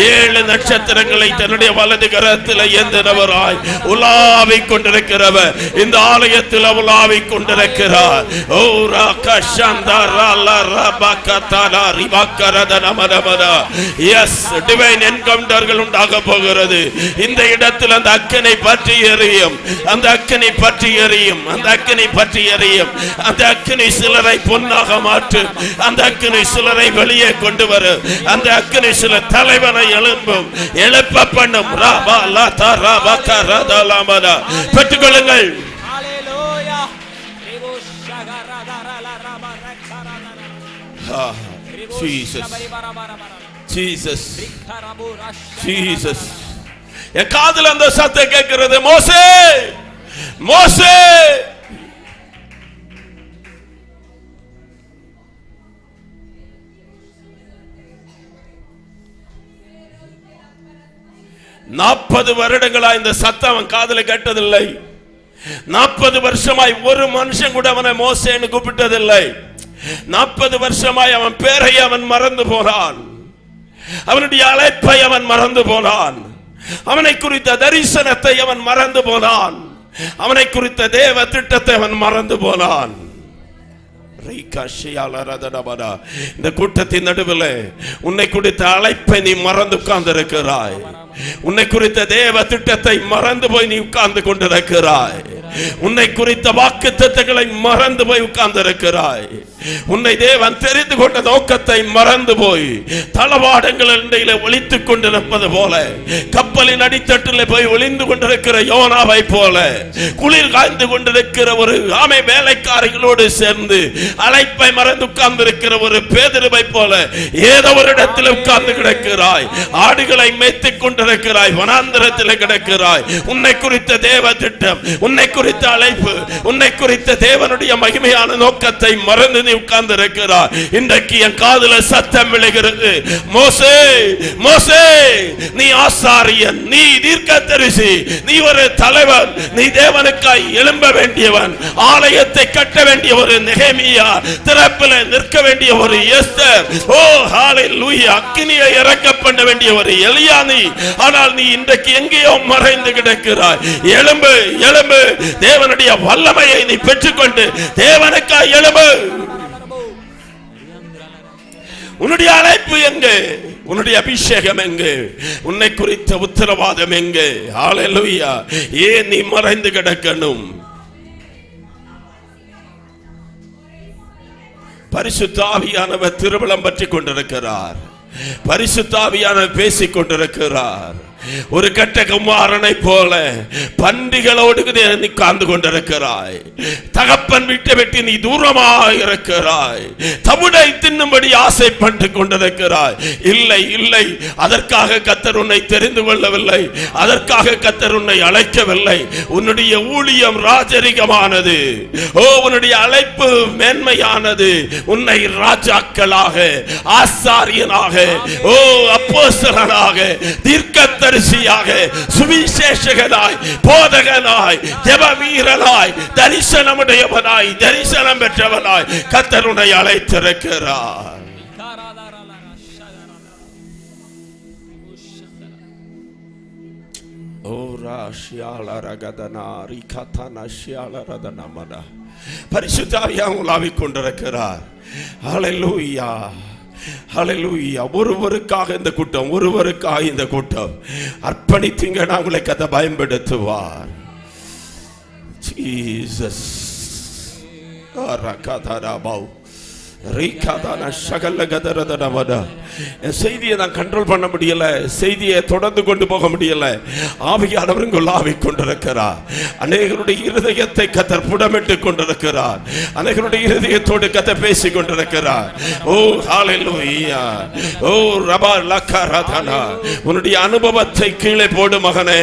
7 நட்சத்திரங்களை தன்னுடைய வலது கரத்தில் ஏந்தினவராய் உலாவிக் கொண்டிருக்கிறவர் இந்த ஆலயத்தில் உலாவிக் கொண்டிருக்கிறார். ஓ ராகஷந்தரல ரபகதல ரிபகரதனமரமர. எஸ், டிவைன் என்கவுண்டர்கள் உண்டாக போகிறது. இந்த இடத்தில் அந்த அக்கினை பற்றி எரியும். அந்த அக்கினை பற்றி எரியும். அந்த அக்கினை பற்றி எரியும். அந்த அக்கினை சிலரை பொன்னாக மாற்றும். அந்த அக்கினை சிலரை வெளியே கொண்டு வரும். அந்த அக்கினை சில தலைவனை எழுப்ப பண்ணும். பெற்றுக்கொள்ளுங்கள். Jesus, Jesus. என் காதுல அந்த சத்தம் கேட்கிறது, மோசே, மோசே. நாற்பது வருடங்களா இந்த சத்தம் அவன் காதுல கேட்டதில்லை. 40 வருஷமாய் ஒரு மனுஷன் கூட அவனை மோசேன்னு கூப்பிட்டதில்லை. 40 வருஷமாய் அவன் பேரை அவன் மறந்து போனான். அவனுடைய அழைப்பை அவன் மறந்து போனான். அவனை குறித்த தரிசனத்தை அவன் மறந்து போனான். அவனை குறித்த தேவ திட்டத்தை அவன் மறந்து போனான். இந்த கூட்டத்தின் நடுவில் உன்னை குறித்த அழைப்பை நீ மறந்து உட்கார்ந்து இருக்கிறாய். உன்னை குறித்த தேவ திட்டத்தை மறந்து போய் நீ உட்கார்ந்து கொண்டிருக்கிறாய். உன்னை குறித்த வாக்குத்தத்தங்களை மறந்து போய் உட்கார்ந்து இருக்கிறாய். உன்னை தேவன் தெரிந்து கொண்ட நோக்கத்தை மறந்து போய் தளவாடங்கள் இடையிலே ஒளித்துக் கொண்டிருப்பது போல, கப்பலின் அடித்தட்டில் போய் ஒளிந்து கொண்டிருக்கிற யோனாவை போல, குளிர் காய்ந்து கொண்டிருக்கிற ஒரு ஆமை வேலைக்காரிகளோடு சேர்ந்து அழைப்பை மறந்து உட்கார்ந்து இருக்கிற ஒரு பேதுருவை போல ஏதோ ஒரு இடத்தில் உட்கார்ந்து கிடக்கிறாய். ஆடுகளை மேய்த்துக் கொண்டிருக்கிறாய், வனாந்தரத்தில் கிடக்கிறாய். உன்னை குறித்த தேவ திட்டம், உன்னை குறித்த அழைப்பு, உன்னை குறித்த தேவனுடைய மகிமையான நோக்கத்தை மறந்து நீ உட்கார்ந்து இருக்கிறாய். இன்றைக்கு என் காதுல சத்தம் விழுகிறது, மோசே மோசே, நீ ஆசாரியன், நீ தீர்க்கதரிசி, நீ ஒரு தலைவர், நீ தேவனுக்காய் எழும்ப வேண்டியவன், ஆலயத்தை கட்ட வேண்டிய ஒரு நெகேமியா, திறப்பில் நிற்க வேண்டிய ஒரு எஸ்தர், ஓ ஹalleluya, அக்கினியை இறக்க பண்ண வேண்டிய ஒரு எலியா நீ. ஆனால் நீ இன்றைக்கு எங்கேயோ மறைந்து கிடக்கிறாய். எழும்பு எழும்பு, தேவனுடைய வல்லமையை நீ பெற்றுக்கொண்டு தேவனுக்காய் எழும்பு. உன்னுடைய அழைப்பு எங்கே? உன்னுடைய அபிஷேகம் எங்கே? உன்னை குறித்த உத்தரவாதம் எங்கே? ஹalleluya. ஏன் நீ மறைந்து கிடக்கணும்? பரிசுத்த ஆவியானவர் திருவிழம் பற்றி கொண்டிருக்கிறார். பரிசுத்த ஆவியானவர் பேசிக் கொண்டிருக்கிறார். ஒரு கட்ட குமாரனை போல பண்டிகளோடு நீ காந்து கொண்டிருக்கிறாய். தகப்பன் விட்டு விட்டு நீ தூரமாக இருக்கிறாய். தவிடை தின்னும்படி ஆசைப்பட்டு கொண்டிருக்கிறாய். இல்லை இல்லை, அதற்காக கர்த்தர் உன்னை தெரிந்து கொள்ளவில்லை, அதற்காக கர்த்தர் உன்னை அழைக்கவில்லை. உன்னுடைய ஊழியம் ராஜரிகமானது. ஓ, உன்னுடைய அழைப்பு மேன்மையானது. உன்னை ராஜாக்களாக, ஆசாரியனாக, ஓ அப்போஸ்தலனாக, தீர்க்கதரிசியாக, சுவிசேஷகனாய், போதகனாய், ஜெப வீரனாய், தரிசனமுடையவனாய், தரிசனம் பெற்றவனாய் கர்த்தர் உன்னை அழைத்திருக்கிறார். பரிசுத்த ஆவியானவர் உலாவிக் கொண்டிருக்கிறார். ஹல்லேலூயா ஹல்லேலூயா. ஒருவருக்காக இந்த கூட்டம், ஒருவருக்காக இந்த கூட்டம் அர்ப்பணித்தீங்க, உங்களை கதை பயன்படுத்துவார். ஜீசஸ் அரகதரபௌ ரீகாதான சகலகதரதனவட. செய்தியை நான் கண்ட்ரோல் பண்ண முடியல, செய்தியை தொடர்ந்து கொண்டு போக முடியல. ஆவியானவர் உலாவிக் கொண்டிருக்கிறார். அநேகருடைய இருதயத்தை கர்த்தர் புடமிட்டுக் கொண்டிருக்கிறார். அநேகருடைய இருதயத்தோடு கர்த்தர் பேசிக் கொண்டிருக்கிறார். ஓ ஹalleluya, ஓ ரபா லக்கரதனா. உன்னுடைய அனுபவத்தை கீழே போடு மகனே,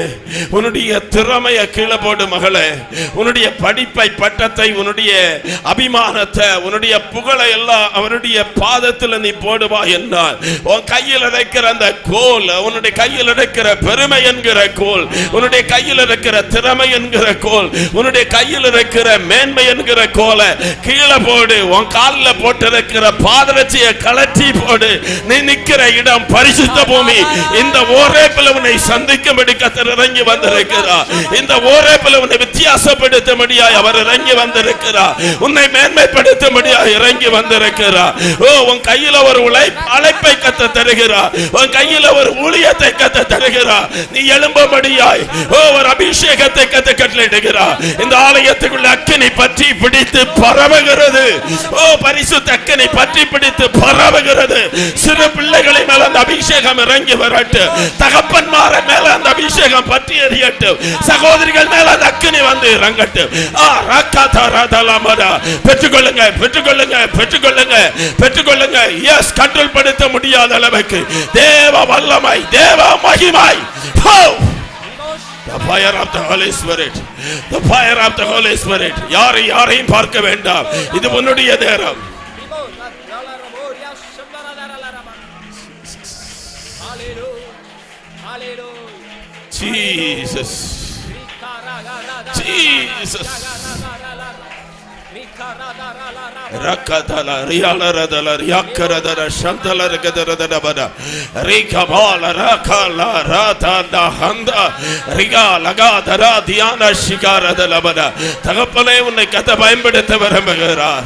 உன்னுடைய திறமையை கீழே போடு மகளே. உன்னுடைய படிப்பை, பட்டத்தை, உன்னுடைய அபிமானத்தை, உன்னுடைய புகழை எல்லாம் அவருடைய பாதத்தில் நீ போடுவா என்றால், உன் கையில் இருக்கிற அந்த கோல், உன்னுடைய கையில் இருக்கிற பெருமை என்கிற கோல், உன்னுடைய கையில் இருக்கிற திறமை என்கிற கோல், உன்னுடைய கையில் இருக்கிற மேன்மை என்கிற கோலை கீழே போடு. உன் காலில் போட்டிருக்கிற பாதரட்சியை கலட்டி போடு. நீ நிற்கிற இடம் பரிசுத்த பூமி. இந்த ஓரேபில் உன்னை சந்திக்கும்படி கர்த்தர் இறங்கி வந்திருக்கிறார். இந்த ஓரேபில் உன்னை வித்தியாசப்படுத்தும்படியாய் அவர் இறங்கி வந்திருக்கிறார். உன்னை மேன்மைப்படுத்தும்படியாய் இறங்கி வந்திருக்கிறார். ஓ, உன் கையில ஒரு அழைப்பை கர்த்தர் தருகிறார். உன் கையில ஒரு ஊழியத்தை கர்த்தர் தருகிறார். நீ எழும்பும்படியாய் ஒரு அபிஷேகத்தை கர்த்தர் கட்டளையிடுகிறார். இந்த ஆலயத்துக்குள்ள அக்கினி பற்றி பிடித்து பரவுகிறது. ஓ, பரிசுத்த அக்கினி பற்றி பிடித்து பரவுகிறது. சிறு பிள்ளைகளை மேல அந்த அபிஷேகம் இறங்கி வரட்டும். தகப்பன்மார மேல அந்த அபிஷேகம் பற்றி எரியட்டும். சகோதரிகள் மேல அந்த அக்கினி வந்து இறங்கட்டும். பெற்றுக்கொள்ளுங்க, பெற்றுக்கொள்ளுங்க, பெற்றுக்கொள்ளுங்க, பெற்றுக்கொள்ளுங்க. எஸ், கண்ட்ரோல் படுத்த முடியாத அளவுக்கு தேவ வல்லமை, தேவ மகிமை. The fire of the Holy Spirit, the fire of the Holy Spirit. யாரையும் பார்க்க வேண்டாம். இது உன்னுடைய நேரம். Jesus, Jesus. Rakatala rialadala riakaradara shantala ragadarada rikabala rakala ratanda handa rigalagadara diana shikaradala bada. தகப்பனே, உன்னை கர்த்தர் பயன்படுத்த விரும்புகிறார்.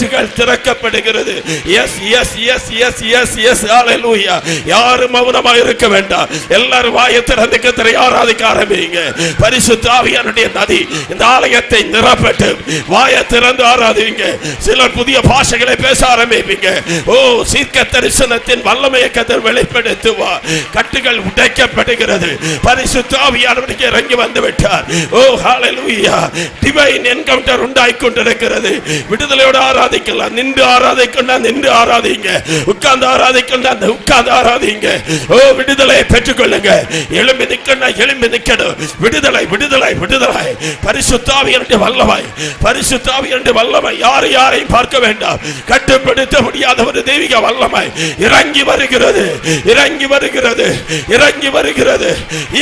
ஊற்றுகள் திறக்கப்படுகிறது. Yes yes yes yes yes yes ஹalleluya. யாரும் மௌனமா இருக்க வேண்டாம். எல்லாரும் வாயை திறந்து கர்த்தரை ஆராதிக்க ஆரம்பிங்க. பரிசுத்த ஆவியானவருடைய நதி இந்த ஆலயத்தை நிரப்பட்டும். வாயை திறந்து ஆராதிங்க. சிலர் புதிய பாஷைகளை பேச ஆரம்பிப்பீங்க. ஓ, சீர்க்க தரிசனத்தின் வல்லமையை கர்த்தர் வெளிப்படுத்துவார். கட்டுகள் உடைக்கப்படுகிறது. பரிசுத்த ஆவியானவர் இறங்கி வந்து விட்டார். ஓ ஹalleluya. டிவைன் என்கவுண்டர் உண்டாகி கொண்டிருக்கிறது. விடுதலையோடு ஆராதிக்கலாம். நின்று ஆராதிக்கலாம், நின்று ஆராதிங்க. உட்கார்ந்து ஆராதிக்கலாம், உட்கார்ந்து ஆராதிங்க. ஓ, விடுதலையை பெற்றுக்கொள்ளுங்க. எழும்பி நிக்கணும், எழும்பி நிக்கணும். விடுதலை விடுதலை விடுதலை. பரிசுத்த ஆவியானவருடைய வல்லமை, பரிசுத்த ஆவியானவருடைய வல்லமை யாரையும் பார்க்க வேண்டாம். கட்டுப்படுத்த முடியாத ஒரு தெய்வீக வல்லமை இறங்கி வருகிறது, இறங்கி வருகிறது, இறங்கி வருகிறது.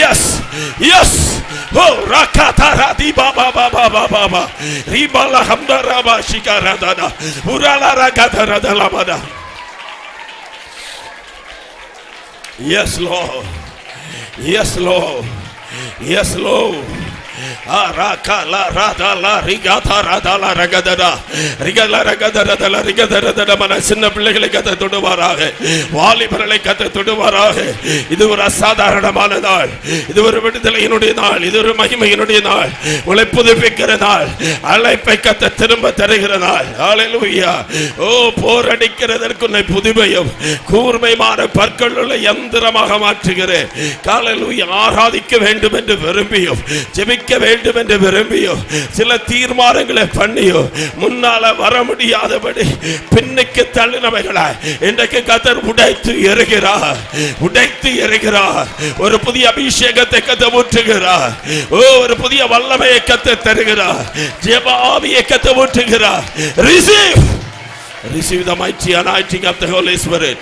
Yes yes. ஓ ராகாதாரா தி பாபா பாபா பாபா ரிபாலா ஹம்தராபா ஷிகாராதானா உராலா ராகாதாராதலாமாடா. Yes Lord, yes Lord, yes Lord. Arakala radala rigata radala ragadada rigala ragadada rigadada. மன சின்ன பிள்ளைகளை கத்த தொடுவாராக, வாலிபர்களை கத்த தொடுவாராக. இது ஒரு அசாதாரணமான நாள், இது ஒரு விடுதலையினுடைய நாள், இது ஒரு மகிமையினுடைய நாள், உங்களை புதுப்பிக்கிற நாள், அழைப்பை கத்த திரும்ப தருகிற நாள். ஹalleluya. ஓ, போரடிக்கிறதற்கு உன்னை புதுமையும் கூர்மையான பற்களுள்ள யந்திரமாக மாற்றுகிறேன். ஹalleluya. ஆராதிக்க வேண்டும் என்று விரும்பியும் ஜெபிக்க வேண்டும் என்று விரும்பியோ சில தீர்மானங்களை பண்ணியோ முன்னால வர முடியாதபடி பின்னுக்கு தள்ளினவைகளை இன்றைக்கு கர்த்தர் உடைத்து எறிகிறார், உடைத்து எறிகிறார். ஒரு புதிய அபிஷேகத்தை கர்த்தர் ஊற்றுகிறார். ஓ, ஒரு புதிய வல்லமையை கர்த்தர் தருகிறார். ஜெப ஆவியை கர்த்தர் ஊற்றுகிறார். Receive the mighty anointing of the Holy Spirit.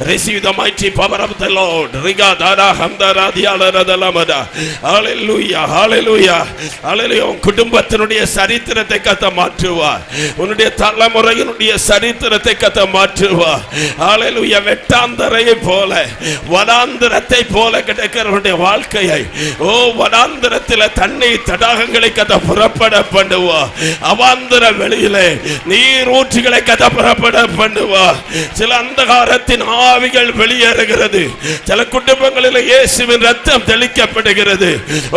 Receive the mighty power of the Lord. Rigadara hamdara dialaradala. Hallelujah, hallelujah, hallelujah. குடும்பத்தினுடைய சரித்திரத்தை கர்த்தர் மாற்றுவார். உன்னுடைய தலைமுறையினுடைய சரித்திரத்தை கர்த்தர் மாற்றுவார். Hallelujah. வெட்டாந்தரையை போல வனாந்தரத்தை போல கிடக்கிறவருடைய வாழ்க்கையை, ஓ, வனாந்தரத்தில் தண்ணீர் தடாகங்களை கர்த்தர் புறப்பட பண்ணுவார். அவாந்தர வெளியிலே நீர் ஊற்றுகளை கர்த்தர் புறப்பட பண்ணுவா. சில அந்தகாரத்தின் ஆவிகள் வெளியேறுகிறது. சில குடும்பங்களில் இயேசுவின் ரத்தம் தெளிக்கப்படுகிறது.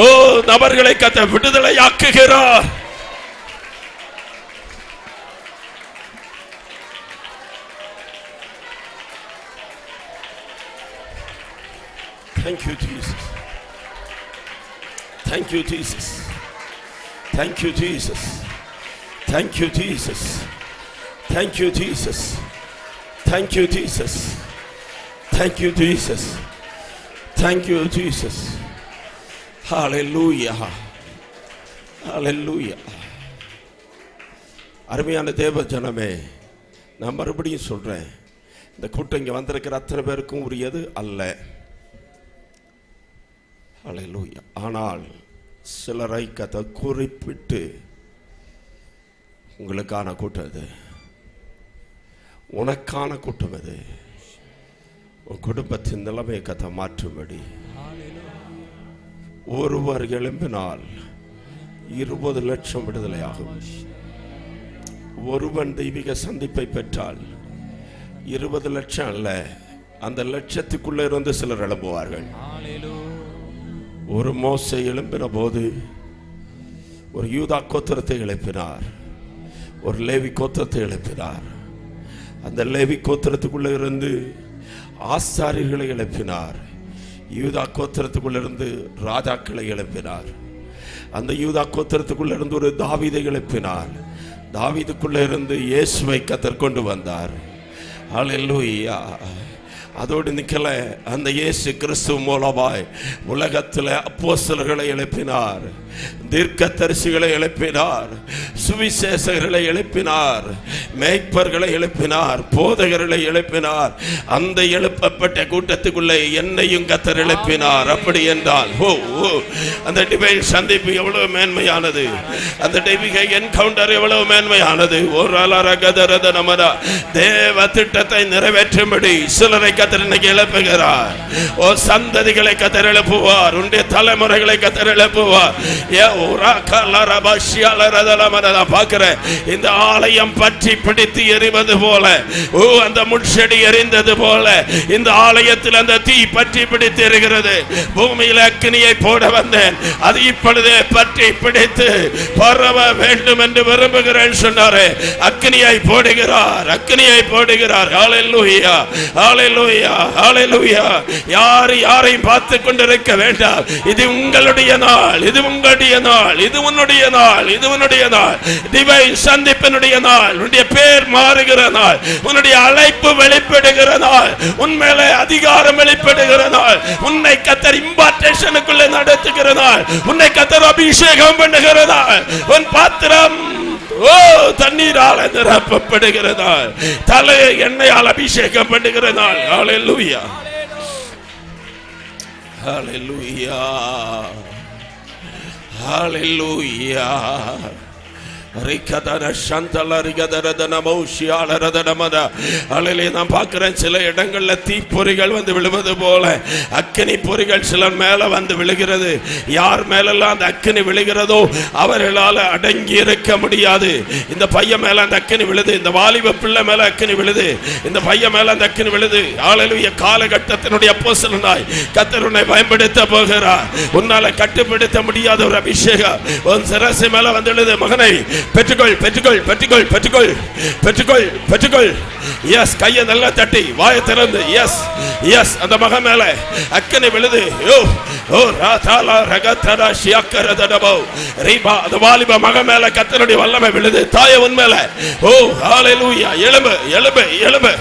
ஓ, நபர்களை கர்த்தர் விடுதலையாக்குகிறார். Thank you Jesus. Thank you Jesus. Thank you Jesus. Thank you Jesus. Thank you Jesus. Thank you Jesus. Thank you Jesus. Thank you Jesus. Hallelujah. Hallelujah. அருமையான தேவ ஜனமே, நான் மறுபடியும் சொல்றேன், இந்த கூட்டம் இங்கே வந்திருக்கிற அத்தனை பேருக்கும் உரியது அல்ல. ஹல்லேலூயா. ஆனால் சிலரை கர்த்தர் குறிப்பிட்டு உங்களுக்கான கூட்டம் இது, உனக்கான கூட்டம் இது. உன் குடும்பத்தின் நிலைமையை கர்த்தர் மாற்றும்படி ஒருவர் எழும்பினால் 20 லட்சம் விடுதலையாகும். ஒருவன் தெய்வீக சந்திப்பை பெற்றால் 20 லட்சம் அல்ல, அந்த லட்சத்துக்குள்ளே இருந்து சிலர் எழும்புவார்கள். ஒரு மோசே எழும்பின போது ஒரு யூதா கோத்திரத்தை எழுப்பினார், ஒரு லேவி கோத்திரத்தை எழுப்பினார். அந்த லேவி கோத்திரத்துக்குள்ள இருந்து ஆசாரியர்களை எழுப்பினார். யூதா கோத்திரத்துக்குள்ள இருந்து ராஜாக்களை எழுப்பினார். அந்த யூதா கோத்திரத்துக்குள்ள இருந்து ஒரு தாவீதை எழுப்பினார். தாவீதுக்குள்ள இருந்து இயேசுவை கர்த்தர் கொண்டு வந்தார். ஹல்லேலூயா. அதோடு நிக்கல, அந்த இயேசு கிறிஸ்து மூலமாய் உலகத்தில் அப்போஸ்தலர்களை எழுப்பினார், தீர்க்கதரிசிகளை எழுப்பினார், சுவிசேஷகர்களை எழுப்பினார், மேய்ப்பர்களை எழுப்பினார், போதகர்களை எழுப்பினார். அந்த எழுப்பப்பட்ட கூட்டத்துக்குள்ளே என்னையும் கர்த்தர் எழுப்பினார். அப்படி என்றால் அந்த டிவைன் சந்திப்பு எவ்வளவு மேன்மையானது, அந்த டிவைன் என்கவுண்டர் எவ்வளவு மேன்மையானது. ஒரு தேவ திட்டத்தை நிறைவேற்றும்படி சிலரை கத்தர் இன்னைக்கு எழுப்புகிறார். ஓ சந்ததிகளை கத்தர் எழுப்புவார், உன்னுடைய தலைமுறைகளை கத்தர் எழுப்புவார். பார்க்கிறேன் இந்த ஆலயம் பற்றி பிடித்து எரிவது போல, ஓ அந்த முட்செடி எரிந்தது போல இந்த ஆலயத்தில் அந்த தீ பற்றி பிடித்து எரிகிறது. பூமியில் அக்கினியை போட வந்தேன், அது இப்பொழுது பற்றி பிடித்து பரவ வேண்டும் என்று விரும்புகிறேன் சொன்னாரே. அக்கினியை போடுகிறார், அக்கினியை போடுகிறார். ஹல்லேலூயா, ஹல்லேலூயா, ஹல்லேலூயா. யாரையும் பார்த்து கொண்டிருக்க வேண்டாம். இது உங்களுடைய நாள், இது உங்களுடைய நாள், இது உன்னுடைய நாள், இது உன்னுடைய நாள். டிவைன் சந்திப்பினுடைய நாள், உன்னுடைய பேர் மாறுகிற நாள், உன்னுடைய அழைப்பு வெளிப்படுகிற நாள், உன்மேலே அதிகாரம் வெளிப்படுகிற நாள், உன்னை கத்தர் இம்பார்ட்டேஷனுக்குள்ளே நடத்துகிற நாள், உன்னை கத்தர் அபிஷேகம் பண்ணுகிற நாள், உன் பாத்திரம் ஓ தண்ணீரால் நிரப்பப்படுகிற நாள், தலையை எண்ணெயால் அபிஷேகம் பண்ணுகிற நாள். ஹல்லேலூயா, ஹல்லேலூயா, ஹல்லேலூயா. நான் பார்க்கிறேன் சில இடங்கள்ல தீப்பொறிகள் வந்து விழுவது போல அக்கினி பொறிகள் சிலர் மேல வந்து விழுகிறது. யார் மேலெல்லாம் அந்த அக்கினி விழுகிறதோ அவர்களால் அடங்கி இருக்க முடியாது. இந்த பையன் மேல அந்த அக்கினி விழுது, இந்த வாலிப பிள்ளை மேல அக்கினி விழுது, இந்த பையன் மேல அந்த அக்கினி விழுது. ஹல்லேலூயா. காலகட்டத்தினுடைய அப்போஸ்தலனாய் கர்த்தர் உன்னை பயன்படுத்த போகிறார். உன்னால கட்டுப்படுத்த முடியாத ஒரு அபிஷேகம் உன் சிரசு மேல வந்து விழுது. மகனை பெற்றுக்கொள், பெற்றுக்கொள், பெற்றுக்கொள், பெற்றுக்கொள், பெற்றுக்கொள், பெற்றுக்கொள். எஸ், கையை நல்லா தட்டி வாயை திறந்து எஸ், எஸ். அந்த மகன் மேல அக்கினி விழுது. அந்த வாலிப மகன் மேல கர்த்தருடைய வல்லமை விழுது. தாய உன் மேல. ஓ ஹல்லேலூயா. எழும்பு, எழும்பு, எழும்பு,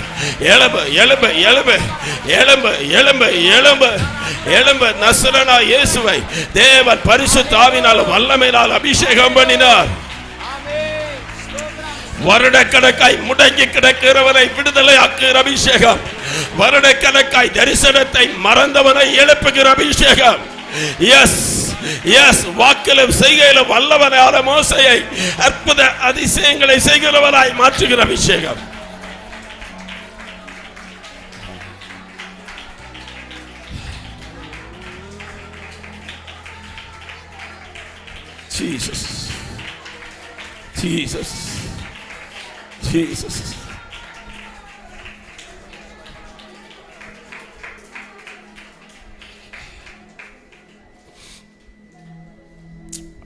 எழும்பு, எழும்பு, எழும்பு, எழும்பு, எழும்பு, எழும்பு, எழும்பு. நசரேயனாகிய இயேசுவை தேவன் பரிசுத்த ஆவியினால் வல்லமையினால் அபிஷேகம் பண்ணினார். வருடக்கணக்காய் முடங்கி கிடக்கிறவனை விடுதலை ஆக்குகிற அபிஷேகம், வருடக்கணக்காய் தரிசனத்தை மறந்தவனை எழுப்புகிற அபிஷேகம். S, S. வாக்கிலும் செய்கையிலும் வல்லவனான மோசேயை அற்புத அதிசயங்களை செய்கிறவனாய் மாற்றுகிற அபிஷேகம். Jesus, Jesus, Jesus.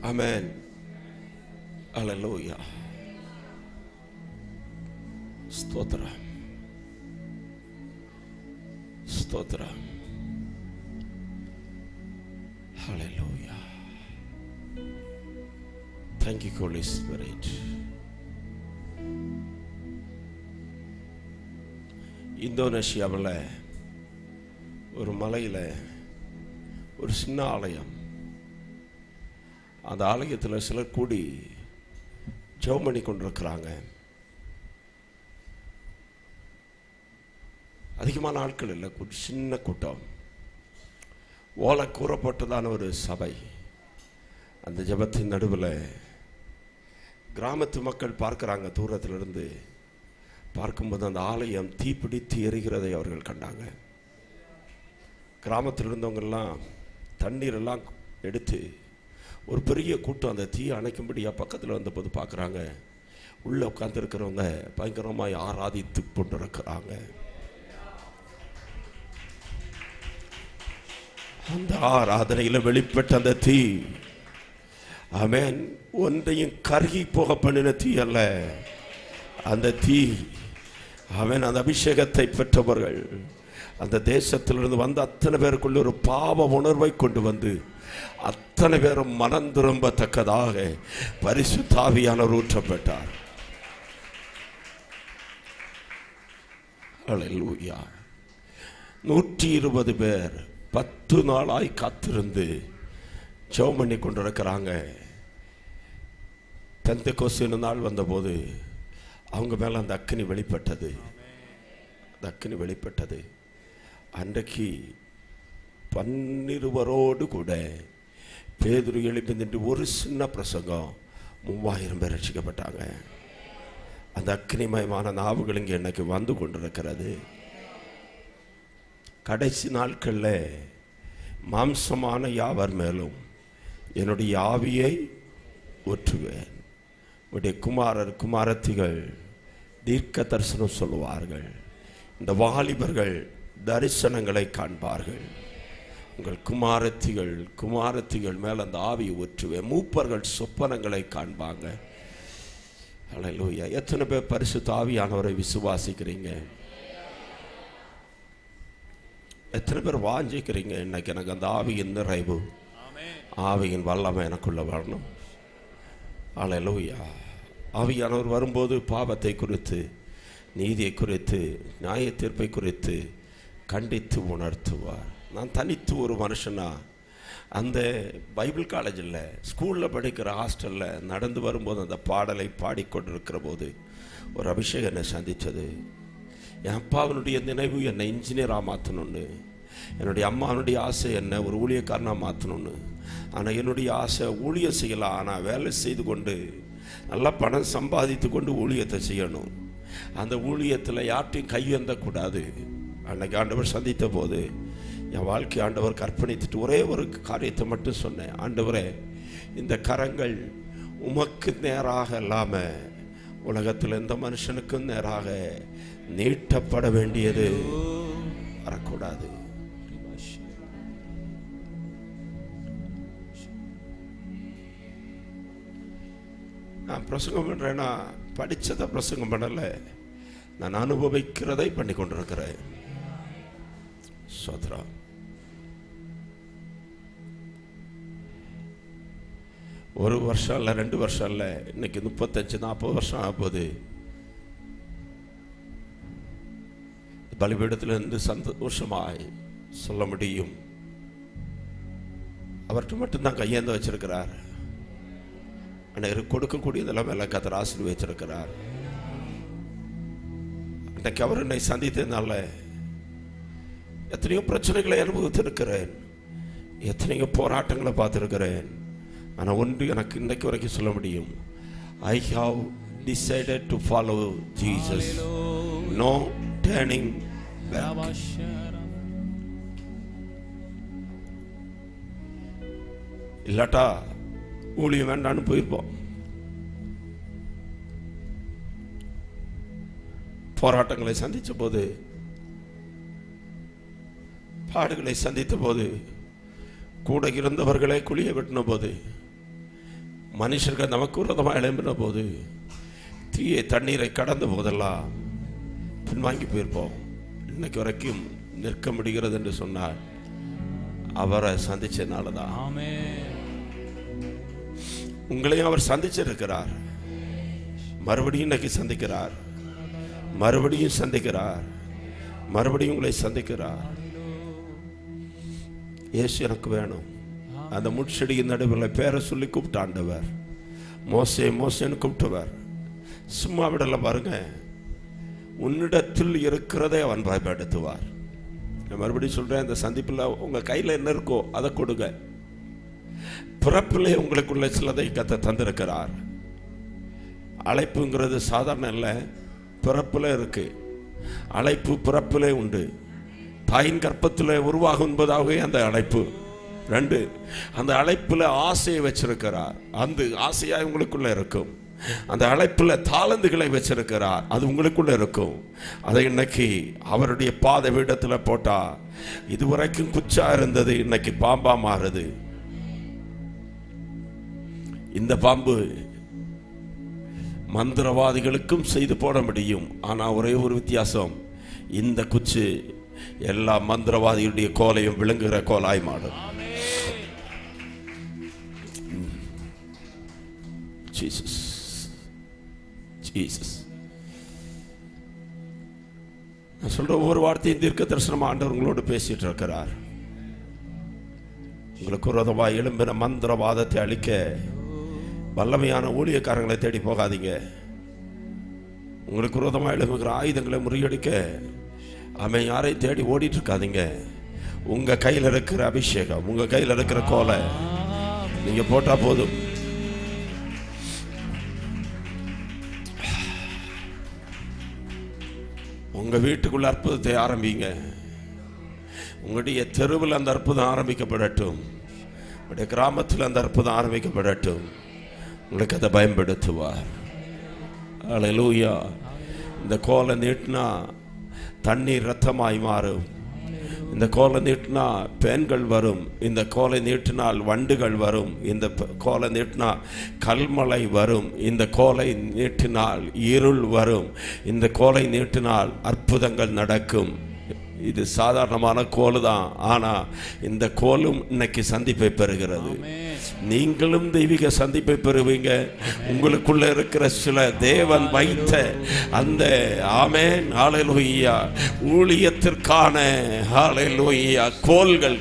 Amen. Hallelujah. Stotra, stotra. Hallelujah. Thank you, Holy Spirit. இந்தோனேஷியாவில் ஒரு மலையில் ஒரு சின்ன ஆலயம். அந்த ஆலயத்தில் சிலர் கூடி ஜெபம் பண்ணி கொண்டிருக்கிறாங்க. அதிகமான ஆட்கள் இல்லை, சின்ன கூட்டம். ஓலை கூறப்பட்டதான ஒரு சபை. அந்த ஜெபத்தின் நடுவில் கிராமத்து மக்கள் பார்க்குறாங்க. தூரத்திலிருந்து பார்க்கும்போது அந்த ஆலயம் தீப்பிடித்து எரிகிறதை அவர்கள் கண்டாங்க. கிராமத்தில் இருந்தவங்கெல்லாம் தண்ணீரெல்லாம் எடுத்து ஒரு பெரிய கூட்டம் அந்த தீயை அணைக்கும்படியாக பக்கத்தில் வந்தபோது பார்க்குறாங்க. உள்ளே உட்கார்ந்துருக்கிறவங்க பயங்கரமாய் ஆராதித்து கொண்டிருக்கிறாங்க. அந்த ஆராதனையில் வெளிப்பட்ட அந்த தீ, ஆமென், ஒன்றையும் கருகி போக பண்ணின தீ அல்ல. அந்த தீ, ஆமென், அந்த அபிஷேகத்தை பெற்றவர்கள் அந்த தேசத்திலிருந்து வந்து அத்தனை பேருக்குள்ள ஒரு பாவ உணர்வை கொண்டு வந்து அத்தனை பேரும் மனம் திரும்பத்தக்கதாக பரிசுத்த ஆவியானவர் ஊற்றப்பட்டார். ஹல்லேலூயா. 120 பேர் 10 நாளாய் காத்திருந்து ஜெபம் பண்ணி கொண்டிருக்கிறாங்க. பெந்தெக்கோஸ்து நாள் வந்தபோது அவங்க மேல அந்த அக்கினி வெளிப்பட்டது. அந்த அக்கினி வெளிப்பட்டது. அன்றைக்கு 12 கூட பேதுரு எழுப்பி நின்று ஒரு சின்ன பிரசங்கம் 3000 பேர் ரட்சிக்கப்பட்டாங்க. அந்த அக்கினிமயமான நாவுகள் இங்கே எனக்கு வந்து கொண்டிருக்கிறது. கடைசி நாட்களில் மாம்சமான யாவர் மேலும் என்னுடைய ஆவியை ஊற்றுவேன். உடைய குமாரர் குமாரத்திகள் தீர்க்க தரிசனம் சொல்லுவார்கள். இந்த வாலிபர்கள் தரிசனங்களை காண்பார்கள். உங்கள் குமாரத்திகள் மேலே அந்த ஆவியை ஊற்றுவேன். மூப்பர்கள் சொப்பனங்களை காண்பாங்க. அல்லேலூயா. எத்தனை பேர் பரிசுத்த ஆவியானவரை விசுவாசிக்கிறீங்க? எத்தனை பேர் வாஞ்சிக்கிறீங்க? இன்னைக்கு எனக்கு அந்த ஆவியின் நிறைவு, ஆவியின் வல்லமை எனக்குள்ள வரணும். அல்லேலூயா. ஆவியானவர் வரும்போது பாவத்தை குறித்து, நீதியை குறித்து, நியாய தீர்ப்பை குறித்து கண்டித்து உணர்த்துவார். நான் தனித்து ஒரு மனுஷனா அந்த பைபிள் காலேஜில் ஸ்கூலில் படிக்கிற ஹாஸ்டலில் நடந்து வரும்போது அந்த பாடலை பாடிக்கொண்டிருக்கிற போது ஒரு அபிஷேகம் என்னை சந்தித்தது. என் அப்பாவினுடைய நினைவு என்னை இன்ஜினியராக மாற்றணும்னு, என்னுடைய அம்மாவனுடைய ஆசை என்னை ஒரு ஊழியக்காரனாக மாற்றணும்னு. ஆனால் என்னுடைய ஆசை ஊழியம் செய்யலாம், ஆனால் வேலை செய்து கொண்டு நல்லா பணம் சம்பாதித்து கொண்டு ஊழியத்தை செய்யணும். அந்த ஊழியத்தில் யார்ட்டையும் கையேந்தக்கூடாது. அன்னைக்கு ஆண்டவர் சந்தித்த போது என் வாழ்க்கை ஆண்டவர் கற்பணித்துட்டு ஒரே ஒரு காரியத்தை மட்டும் சொன்னேன். ஆண்டவரே, இந்த கரங்கள் உமக்கு நேராக இல்லாமல் உலகத்தில் எந்த மனுஷனுக்கும் நேராக நீட்டப்பட வேண்டியது வரக்கூடாது. நான் பிரசங்கம் பண்ணுறேன்னா படித்ததை பிரசங்கம் பண்ணலை, நான் அனுபவிக்கிறதை பண்ணி கொண்டிருக்கிறேன். சோத்ரா. ஒரு வருஷம் இல்லை, 2 வருஷம் இல்லை, இன்னைக்கு 35-40 வருஷம் ஆகும்போது பலிபீடத்திலிருந்து சந்தோஷமாய் சொல்ல முடியும். அவர்கிட்ட மட்டும்தான் கையேந்த வச்சிருக்கிறார். அன்னைக்கு கொடுக்கக்கூடியதெல்லாம் எல்லாம் கர்த்தர் ஆசீர்வதிச்சிருக்கிறார். அன்னைக்கு அவர் என்னை சந்தித்ததுனால எத்தனையோ பிரச்சனைகளை அனுபவித்திருக்கிறேன், எத்தனையோ போராட்டங்களை பார்த்துருக்கிறேன். ஆனால் ஒன்று எனக்கு இன்றைக்கு வரைக்கும் சொல்ல முடியும், I have decided to follow Jesus. No turning back. இல்லாட்டா ஊழியம் வேண்டான்னு போயிருப்போம். போராட்டங்களை சந்தித்த போது, பாடுகளை சந்தித்த போது, கூட இருந்தவர்களை குழிய வெட்டின போது, மனுஷர்கள் நமக்கு விரோதமாக எழும்பின போது, தீயை தண்ணீரை கடந்த போதெல்லாம் பின்வாங்கி போயிருப்போம். இன்னைக்கு வரைக்கும் நிற்க முடிகிறது என்று சொன்னார் அவரை சந்திச்சனால தான். உங்களையும் அவர் சந்திச்சிருக்கிறார். மறுபடியும் இன்னைக்கு சந்திக்கிறார், மறுபடியும் சந்திக்கிறார், மறுபடியும் உங்களை சந்திக்கிறார். இயேசு எனக்கு வேணும். அந்த முட்செடியின் நடுவில் பேரை சொல்லி கூப்பிட்டாண்டவர், மோசே மோசேன்னு கூப்பிட்டவர். சும்மா விடல பாருங்க, உன்னிடத்தில் இருக்கிறதை அவன் பயன்படுத்துவார். நான் மறுபடியும் சொல்றேன், இந்த சந்திப்பில் உங்க கையில் என்ன இருக்கோ அதை கொடுங்க. பிறப்பிலே உங்களுக்குள்ள சிலதை கர்த்தர் தந்திருக்கிறார். அழைப்புங்கிறது சாதாரண இல்லை, பிறப்பிலே இருக்கு. அழைப்பு பிறப்பிலே உண்டு. தாயின் கற்பத்தில் உருவாகும் என்பதாகவே அந்த அழைப்பு. 2, அந்த அழைப்பில் ஆசையை வச்சிருக்கிறார். அந்த ஆசையாக உங்களுக்குள்ள இருக்கும். அந்த அழைப்பில் தாளந்துகளை வச்சிருக்கிறார், அது உங்களுக்குள்ள இருக்கும். அதை இன்னைக்கு அவருடைய பாத பீடத்தில் போட்டா, இதுவரைக்கும் குச்சா இருந்தது இன்னைக்கு பாம்பா மாறுது. இந்த பாம்பு மந்திரவாதிகளுக்கும் செய்து போட முடியும். ஆனால் ஒரே ஒரு வித்தியாசம், இந்த குச்சு எல்லா மந்திரவாதிகளுடைய கோலையும் விளங்குகிற கோலாய் மாறும். Jesus Jesus. நான் சொல்ற ஒவ்வொரு வார்த்தையும் தீர்க்க தரிசனமா ஆண்டவர் உங்களோடு பேசிட்டு இருக்கிறார். உங்களுக்கு விரோதமாக எழும்பின மந்திரவாதத்தை அழிக்க வல்லமையான ஊழியக்காரங்களை தேடி போகாதீங்க. உங்களுக்கு விரோதமாக எழுப்புகிற ஆயுதங்களை முறியடிக்க அவன் யாரையும் தேடி ஓடிட்டு இருக்காதீங்க. உங்க கையில் இருக்கிற அபிஷேகம், உங்க கையில் இருக்கிற கோலை நீங்க போட்டா போதும். உங்க வீட்டுக்குள்ள அற்புதத்தை ஆரம்பிங்க. உங்களுடைய தெருவில் அந்த அற்புதம் ஆரம்பிக்கப்படட்டும். உங்களுடைய கிராமத்தில் அந்த அற்புதம் ஆரம்பிக்கப்படட்டும். உங்களுக்கு அதை பயன்படுத்துவார். அல்லேலூயா. இந்த கோலை நீட்டினா தண்ணீர் ரத்தமாய் மாறும். இந்த கோலை நீட்டினா பேன்கள் வரும். இந்த கோலை நீட்டினால் வண்டுகள் வரும். இந்த கோலை நீட்டினால் கல்மலை வரும். இந்த கோலை நீட்டினால் இருள் வரும். இந்த கோலை நீட்டினால் அற்புதங்கள் நடக்கும். இது சாதாரணமான கோல் தான். ஆனால் இந்த கோலும் இன்னைக்கு சந்திப்பை பெறுகிறது. நீங்களும் தெய்வீக சந்திப்பை பெறுவீங்க. உங்களுக்குள்ள இருக்கிற சில தேவன் வைத்த அந்த ஆமென் ஹல்லேலூயா ஊழியத்திற்கான ஹல்லேலூயா கோல்கள்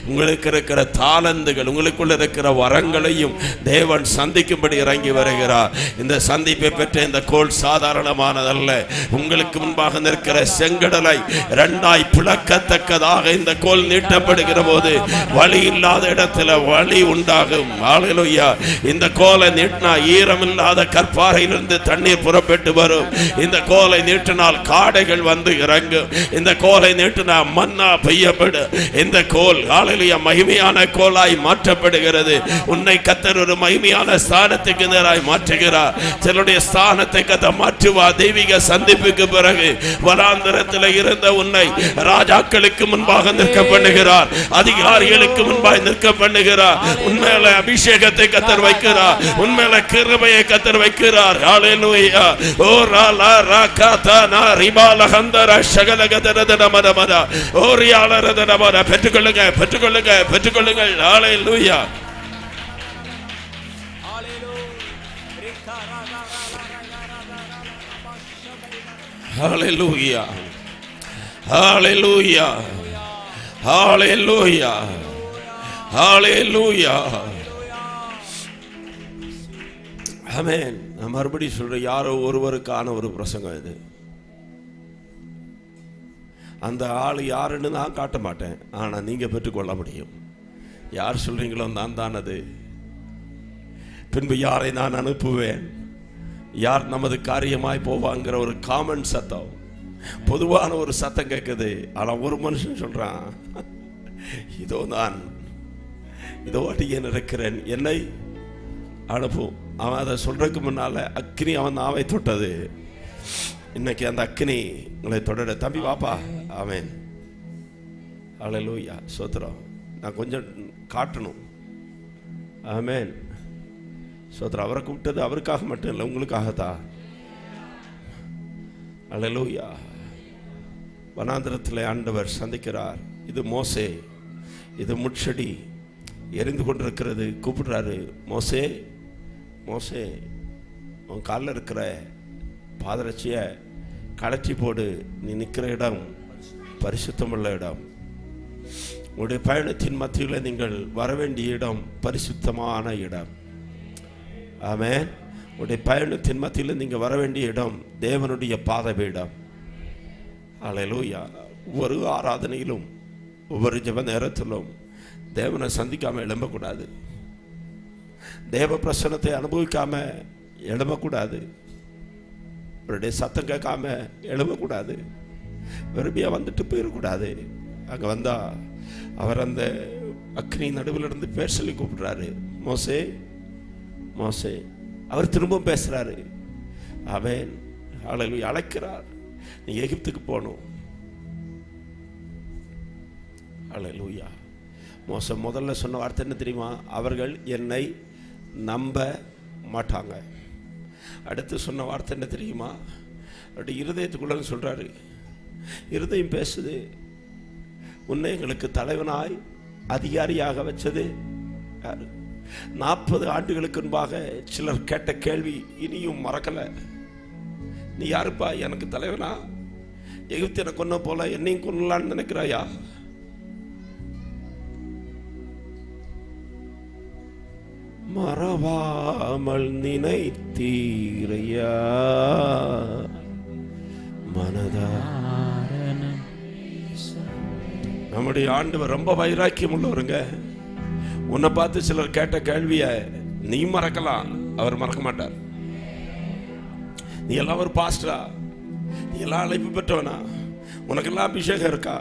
உங்களுக்கு இருக்கிற தாளந்துகள், உங்களுக்குள்ள இருக்கிற வரங்களையும் தேவன் சந்திக்கும்படி இறங்கி வருகிறார். இந்த சந்திப்பை பெற்ற இந்த கோல் சாதாரணமானதல்ல. உங்களுக்கு முன்பாக நிற்கிற செங்கடலை இரண்டாய் பிளக்கத்தக்கதாக இந்த கோல் நீட்டப்படுகிற போது வழி இல்லாத இடத்துல வழி உண்டாகும். ஹல்லேலூயா. இந்த கோலை நீட்டினா ஈரமில்லாத கற்பாறையிலிருந்து தண்ணீர் புறப்பட்டு வரும். இந்த கோலை நீட்டினால் காடைகள் வந்து இறங்கும். இந்த கோலை நீட்டினா மன்னா பெய்யப்படும். இந்த கோல் ஹல்லேலூயா மகிமையான கோலாய் மாற்றப்படுகிறது. உன்னை கர்த்தர் ஒரு மகிமையான ஸ்தானத்துக்கு நேராய் மாற்றுகிறார். சிலருடைய ஸ்தானத்தை கர்த்தர் மாற்றுவார். தெய்வீக சந்திப்புக்கு பிறகு வனாந்தரத்தில் இருந்த உன்னை ராஜாக்களுக்கு முன்பாக நிற்க பண்ணுகிறார். அதிகாரிகளுக்கு முன்பாக நிற்க பண்ணுகிறார். உண்மையில அபிஷேகத்தை கர்த்தர் வைக்கிறார். உண்மையில கிருபையை கர்த்தர் வைக்கிறார். ஹல்லேலூயா. ஓ ராலா ராகாதனா ரிபால ஹந்தர ஷகலகதரதனமனமன ஓரியாலரதனமன பெற்றுக்கொள்ளுங்க, பெற்றுக்கொள்ளுங்க, பெற்றுக்கொள்ளுங்கள். ஹல்லேலூயா. ஹல்லேலூயா. ஹல்லேலூயா. ஹல்லேலூயா. ஹல்லேலூயா. ஆமென். நான் மறுபடியும் சொல்றேன், யாரோ ஒருவருக்கான ஒரு பிரசங்கம் இது. அந்த ஆள் யாருன்னு நான் காட்ட மாட்டேன். ஆனால் நீங்க பெற்றுக்கொள்ள முடியும். யார் சொல்றீங்களோ நான் தான் அது. பின்பு யாரை நான் அனுப்புவேன், யார் நமது காரியமாய் போவாங்கிற ஒரு காமன் சத்தம், பொதுவான ஒரு சத்தம் கேட்குது. ஆனால் ஒரு மனுஷன் சொல்றான், இதோ நான் இதோ அடியேன் இருக்கிறேன், என்னை அனுப்பும். அவன் அதை சொல்றதுக்கு முன்னால அக்னி அவன் நாவை தொட்டது. இன்னைக்கு அந்த அக்னி உங்களை தொடர. தம்பி வாப்பா. ஆமென். ஹல்லேலூயா. ஸ்தோத்திரம். நான் கொஞ்சம் காட்டணும். ஆமென். ஸ்தோத்திரம். அவரை கூப்பிட்டது அவருக்காக மட்டும் இல்லை, உங்களுக்காகத்தான். ஹல்லேலூயா. வனாந்திரத்தில் ஆண்டவர் சந்திக்கிறார். இது மோசே, இது முட்செடி எரிந்து கொண்டிருக்கிறது. கூப்பிடுறாரு, மோசே மோசே, உன் காலில் இருக்கிற பாதரட்சியை கலற்றி போடு. நீ நிற்கிற இடம் பரிசுத்தமுள்ள இடம். உங்களுடைய பயணத்தின் மத்தியில் நீங்கள் வரவேண்டிய இடம் பரிசுத்தமான இடம். ஆமென். உடைய பயணத்தின் மத்தியில் நீங்கள் வர வேண்டிய இடம் தேவனுடைய பாதபீடம். ஹல்லேலூயா. ஒவ்வொரு ஆராதனையிலும் ஒவ்வொரு ஜெப நேரத்திலும் தேவனை சந்திக்காமல் எழும்பக்கூடாது. தேவ பிரசன்னத்தை அனுபவிக்காம எழும்பக்கூடாது. அவருடைய சத்தம் கேட்காம எழும்பக்கூடாது. வெறுமையாக வந்துட்டு போயிடக்கூடாது. அங்கே வந்தா அவர் அந்த அக்னி நடுவில் இருந்து பேர் சொல்லி கூப்பிடுறாரு, மோசே மோசே. அவர் திரும்ப பேசுறாரு. ஆமென். ஹல்லேலூயா. அழைக்கிறார், நீ எகிப்துக்கு போகணும். ஹல்லேலூயா. மோசே முதல்ல சொன்ன வார்த்தை என்ன தெரியுமா? அவர்கள் என்னை நம்ப மாட்டாங்க. அடுத்து சொன்ன வார்த்தை என்ன தெரியுமா? அவருடைய இருதயத்துக்குள்ள சொல்றாரு, இருதயம் பேசுது, உன்னை எங்களுக்கு தலைவனாய் அதிகாரியாக வச்சது யாரு? 40 ஆண்டுகளுக்கு முன்பாக சிலர் கேட்ட கேள்வி இனியும் மறக்கல. நீ யாருப்பா எனக்கு தலைவனா? எகிப்தியனை கொன்ன போல என்னையும் கொல்லலான்னு நினைக்கிறாயா? மறவாமல் நினைத்தீரையா மனதார. நம்முடைய ஆண்டவர் ரொம்ப வைராக்கியம் உள்ளவருங்க. உன்னை பார்த்து சிலர் கேட்ட கேள்விய நீ மறக்கலாம், அவர் மறக்க மாட்டார். நீ எல்லாம் ஒரு பாஸ்டரா? நீ எல்லாம் அழைப்பு பெற்றவனா? உனக்கெல்லாம் அபிஷேகம் இருக்கா?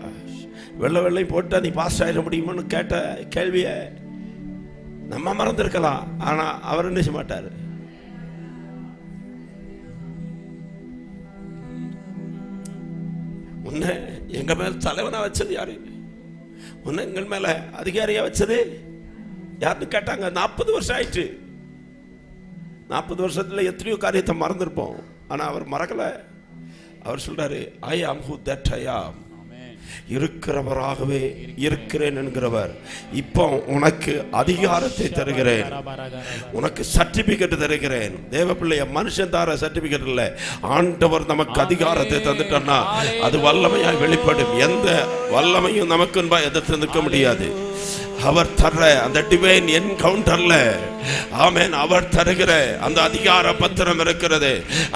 வெள்ளை போட்டா நீ பாஸ் ஆயிட முடியுமான்னு கேட்ட கேள்வியை நம்ம மறந்துருக்கலாம். ஆனா அவர் என்ன செய்ய மாட்டாரு. உன்னை எங்க மேல தலைவனா வச்சது யாரு? உன்னை எங்கள் மேல அதிகாரியா வச்சது யாருன்னு கேட்டாங்க. 40 வருஷம் ஆயிடுச்சு. 40 வருஷத்துல எத்தனையோ காரியத்தை மறந்துருப்போம். ஆனா அவர் மறக்கல. அவர் சொல்றாரு, ஐ ஆம் ஹூ தட் ஐ ஆம். இருக்கிறவராகவே இருக்கிறேன் என்கிறவர். இப்போ உனக்கு அதிகாரத்தை தருகிறேன், உனக்கு சர்டிபிகேட் தருகிறேன். தேவ பிள்ளைய மனுஷன் தார சர்டிபிகேட் இல்ல, ஆண்டவர் நமக்கு அதிகாரத்தை தந்துட்டா அது வல்லமையாய் வெளிப்படும். எந்த வல்லமையும் நமக்கு எதிர்த்து நிற்க முடியாது. அவர் தர்ற அந்த டிவைன் என்கவுண்டர்ல, ஆமென், அவர் தருகிற அந்த அதிகார பத்திரம் இருக்கிறது,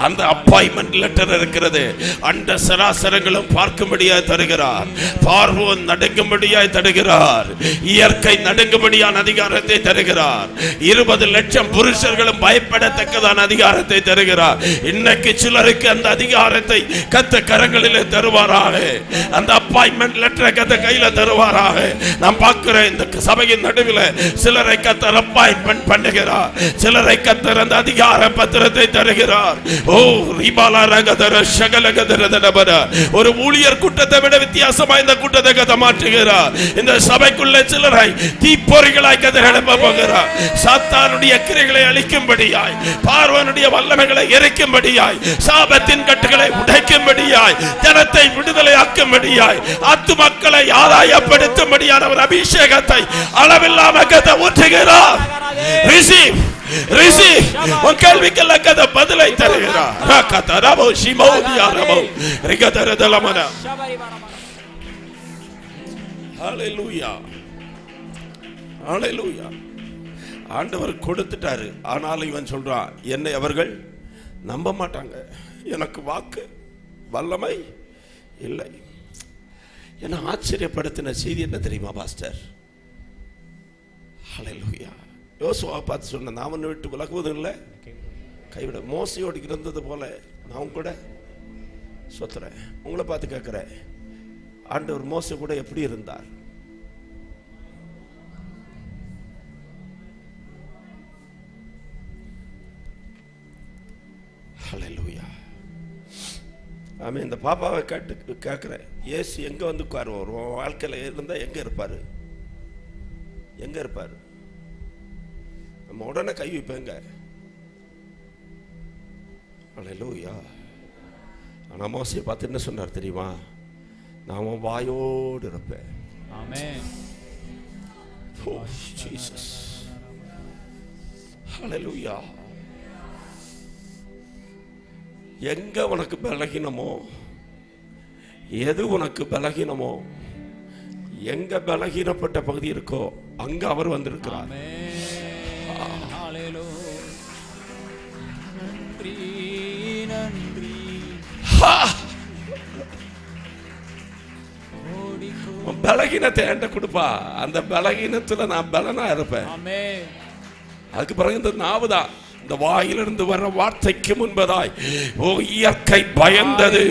அந்த அப்பாயின்மெண்ட் லெட்டர் இருக்கிறது. அண்ட சராசரங்களும் பார்க்கும்படியாய் தருகிறார், பார்வோன் நடுங்கும்படியாய் தருகிறார், இயற்கை நடுங்கும்படியான அதிகாரத்தை தருகிறார். 20 லட்சம் புருஷர்களும் பயப்படத்தக்கதான அதிகாரத்தை தருகிறார். இன்னைக்கு சிலருக்கு அந்த அதிகாரத்தை கத்த கரங்களிலே தருவாராக. அந்த அப்பாயின்மெண்ட் லெட்டரை கத்த கையில தருவாராக. நான் பார்க்கிறேன் இந்த சபையின் நடுவில் சிலரை கத்தர் அப்பாயின்மெண்ட் பண்ணுகிறார், சிலரை கத்தர் அந்த அதிகார பத்திரத்தை தருகிறார். ஓ ரிபாலா ரகதர ஷகலகதரதனபர, ஒரு ஊழியர் கூட்டத்தை விட வித்தியாசமா இந்த கூட்டத்தை கத்த மாற்றுகிறார். இந்த சபைக்குள்ள சிலரை தீப்பொறிகளாய் கத்தர் எழுப்ப போகிறார். சாத்தானுடைய கிரைகளை அழிக்கும்படியாய், பார்வனுடைய வல்லமைகளை எரிக்கும்படியாய், சாபத்தின் கட்டுகளை உடைக்கும்படியாய், ஜனத்தை விடுதலை ஆக்கும்படியாய், ஆத்து மக்களை ஆதாயப்படுத்தும்படியான ஒரு அபிஷேகத்தை அளவில்லாம கத்த ஊற்றுகிறார். Receive receive. உன் கேள்விக்கெல்லாம் கத்த பதிலை தருகிறார். ரகதரபோ ஷிமோதியாரபோ ரிகதரதலமன. ஹalleluya ஹalleluya. ஆண்டவர் கொடுத்துட்டாரு. ஆனாலும் இவன் சொல்றான், என்னை அவர்கள் நம்ப மாட்டாங்க, எனக்கு வாக்கு வல்லமை இல்லை. என்ன ஆச்சரியப்படுத்தின செய்தி என்ன தெரியுமா பாஸ்டர்? ஹalleluya. யோசுவா பார்த்து சொன்ன, நான் உன்னை விட்டு விலகுவதும் இல்லை, கைவிட. மோசையோடு இருந்தது போல நான் கூட சொத்துறேன். உங்களை பார்த்து கேட்கிறேன், ஆண்டவர் மோசை கூட எப்படி இருந்தார்? ஹalleluya. ஆமென். இந்த பாப்பாவை கேட்கிறேன், இயேசு எங்க வந்து உட்காருவார்? வாழ்க்கையில இருந்தா எங்க இருப்பாரு? எங்க இருப்பாரு? நம்ம உடனே கை வைப்பேங்க. ஹalleluya. ஆனா மோசையை பார்த்து என்ன சொன்னார் தெரியுமா? நான் வாயோடு இருப்பேன். ஆமென். ஓ ஜீசஸ். ஹalleluya. எங்க உனக்கு பலகீனமோ, எது உனக்கு பலகீனமோ, எங்க பலகீனப்பட்ட பகுதி இருக்கோ அங்க அவர் வந்திருக்கிறார். பலகீனத்தை என்கிட்ட கொடுப்பா, அந்த பலகீனத்துல நான் பலனா இருப்பேன். அதுக்கு பிறகு இந்த நாவுதான், இந்த வாயிலிருந்து வர வார்த்தைக்கு முன்பதாய் ஓ இயற்கை பயந்தது,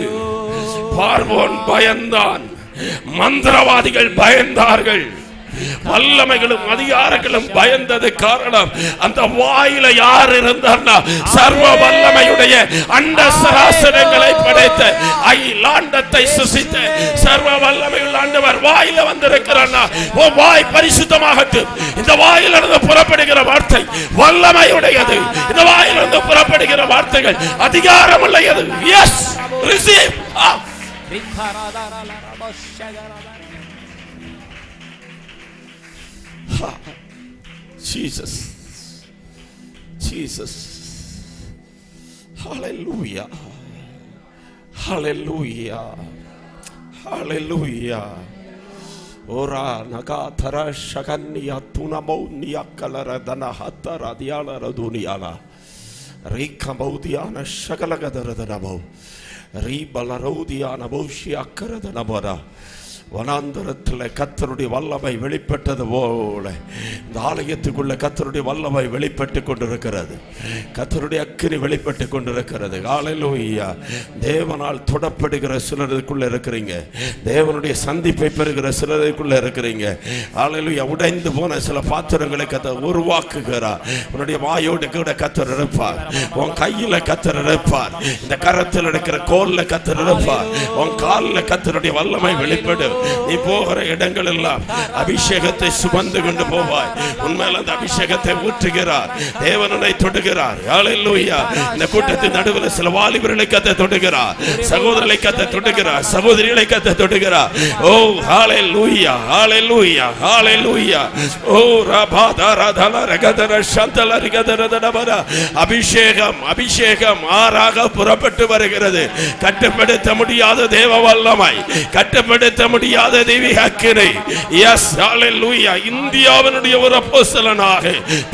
பார்வோன் பயந்தான், மந்திரவாதிகள் பயந்தார்கள், வல்லமைகளும் அதிகாரங்களும் பயந்தது. காரணம், அந்த வாயில யார் இருந்தார்னா சர்வ வல்லமையுடைய அண்ட சராசரங்களை படைத்த அகிலாண்டத்தை சுசித்த சர்வ வல்லமையுள்ள ஆண்டவர் வாயில வந்திருக்கிறார்னா, ஓ வாய் பரிசுத்தமாகட்டும். இந்த வாயிலிருந்து புறப்படுகிற வார்த்தை வல்லமையுடையது. இந்த வாயிலிருந்து புறப்படுகிற வார்த்தைகள் அதிகாரம் உள்ளது. Yes, receive. Jesus, Jesus, hallelujah, hallelujah, hallelujah. Ora naga thara shakaniya tunamo niya kalara dana hatara diyala raduniyala rika maudiyana shakalagadara danamo ribalarodiana boshi akara danamora. வனாந்தரத்தில் கர்த்தருடைய வல்லமை வெளிப்பட்டது போல இந்த ஆலயத்துக்குள்ள கர்த்தருடைய வல்லமை வெளிப்பட்டு கொண்டிருக்கிறது. கர்த்தருடைய அக்கினி வெளிப்பட்டு கொண்டிருக்கிறது. ஹல்லேலூயா. தேவனால் தொடப்படுகிற சிலருக்குள்ள இருக்கிறீங்க. தேவனுடைய சந்திப்பை பெறுகிற சிலருக்குள்ள இருக்கிறீங்க. ஹல்லேலூயா. உடைந்து போன சில பாத்திரங்களை கர்த்தர் உருவாக்குகிறார். உன்னுடைய வாயோடு கூட கர்த்தர் இருப்பார். உன் கையில கர்த்தர் இருப்பார். இந்த கரத்தில் இருக்கிற கோல்ல கர்த்தர் இருப்பார். உன் காலில் கர்த்தருடைய வல்லமை வெளிப்படும். நீ போகிற இடங்கள் எல்லாம் அபிஷேகத்தை சுமந்து கொண்டு போவாய். உண்மையில் அந்த அபிஷேகத்தை ஊற்றுகிறார். தேவனை தொடுகிறார். ஹல்லேலூயா. இந்த கூட்டத்தின் நடுவில் சில வாலிபர்களை கர்த்தர் தொடுகிறார். சகோதரர்களை கர்த்தர் தொடுகிறார். சகோதரிகளை கர்த்தர் தொடுகிறார். ஓ ஹல்லேலூயா, ஹல்லேலூயா, ஹல்லேலூயா. ஓ ரபாதரதல ரகதர சந்தல ரகதரதனபர. அபிஷேகம் அபிஷேகம் ஆறாக புறப்பட்டு வருகிறது. கட்டுப்படுத்த முடியாத தேவ வல்லமை, கட்டுப்படுத்த முடியாத தெய்வீக அக்கினி. எஸ் ஹல்லேலூயா. இந்தியாவினுடைய ஒரு அப்போஸ்தலனாக,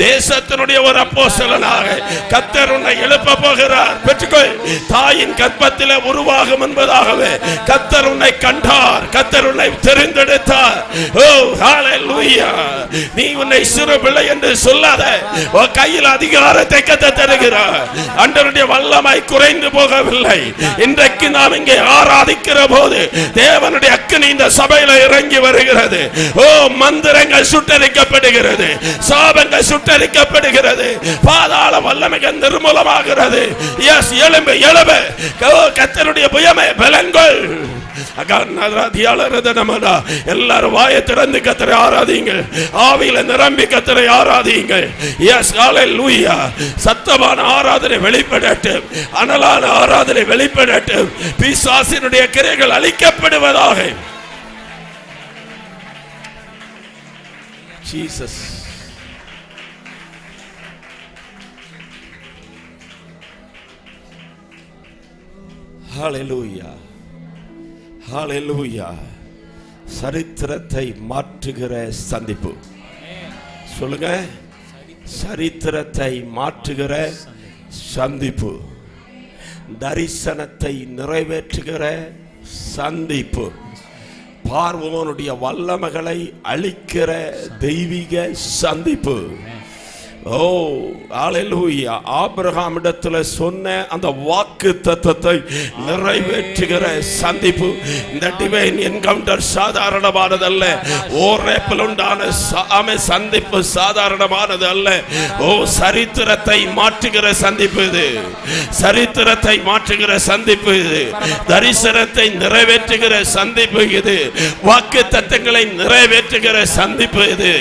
தேசத்தினுடைய ஒரு அப்போஸ்தலனாக கர்த்தர் உன்னை எழுப்ப போகிறார். பெற்றுக்கொள். தாயின் கர்ப்பத்திலே உருவாகும் என்பதாகவே கர்த்தர் உன்னை கண்டார். கர்த்தர் உன்னை தெரிந்தெடுத்தார். ஓ ஹல்லேலூயா. நீ உன்னை சிறு பிள்ளை என்று சொல்லாத. உன் கையில் அதிகாரத்தை கர்த்தர் தருகிறார். ஆண்டவருடைய வல்லமை குறைந்து போகவில்லை. இன்றைக்கு நாம் இங்கே ஆராதிக்கிற போது தேவனுடைய அக்கினி இந்த சபையில இறங்கி வருகிறது. ஓ மந்திரங்கள் சுட்டரிக்கப்படுகிறது. சாபங்கள் சுட்டரிக்கப்படுகிறது. பாதாள வல்லமைகள் நிர்மூலமாகிறது. எஸ் எழும்பு எழும்பு. கர்த்தருடைய புயமே பலன்கள். எல்லாரும் வாயை திறந்து கர்த்தரை ஆராதிங்கள். ஆவியில நிரம்பி கர்த்தரை ஆராதிங்கள். எஸ் ஹல்லேலூயா. சத்தமான ஆராதனை வெளிப்படட்டும். அனலான ஆராதனை வெளிப்படட்டும். பிசாசினுடைய கிரைகள் அழிக்கப்படுவதாக. ஜீசஸ். ஹல்லேலூயா, ஹல்லேலூயா. சரித்திரத்தை மாற்றுகிற சந்திப்பு. சொல்லுங்க. சரித்திரத்தை மாற்றுகிற சந்திப்பு. தரிசனத்தை நிறைவேற்றுகிற சந்திப்பு. பார்வோனுடைய வல்லமைகளை அழிக்கிற தெய்வீக சந்திப்பு. ஓ ஹல்லேலூயா. ஆபிரகாமிடத்தில் சொன்ன அந்த வாக்கு தத்தத்தை நிறைவேற்றுகிற சந்திப்பு. இந்த டிவைன் என்கவுண்டர் சாதாரணமானதல்ல. ஓரேப்பில் உண்டான சந்திப்பு சாதாரணமானது அல்ல. ஓ சரித்திரத்தை மாற்றுகிற சந்திப்பு இது. சரித்திரத்தை மாற்றுகிற சந்திப்பு இது. தரிசனத்தை நிறைவேற்றுகிற சந்திப்பு இது. வாக்கு தத்தங்களை நிறைவேற்றுகிற சந்திப்பு இது.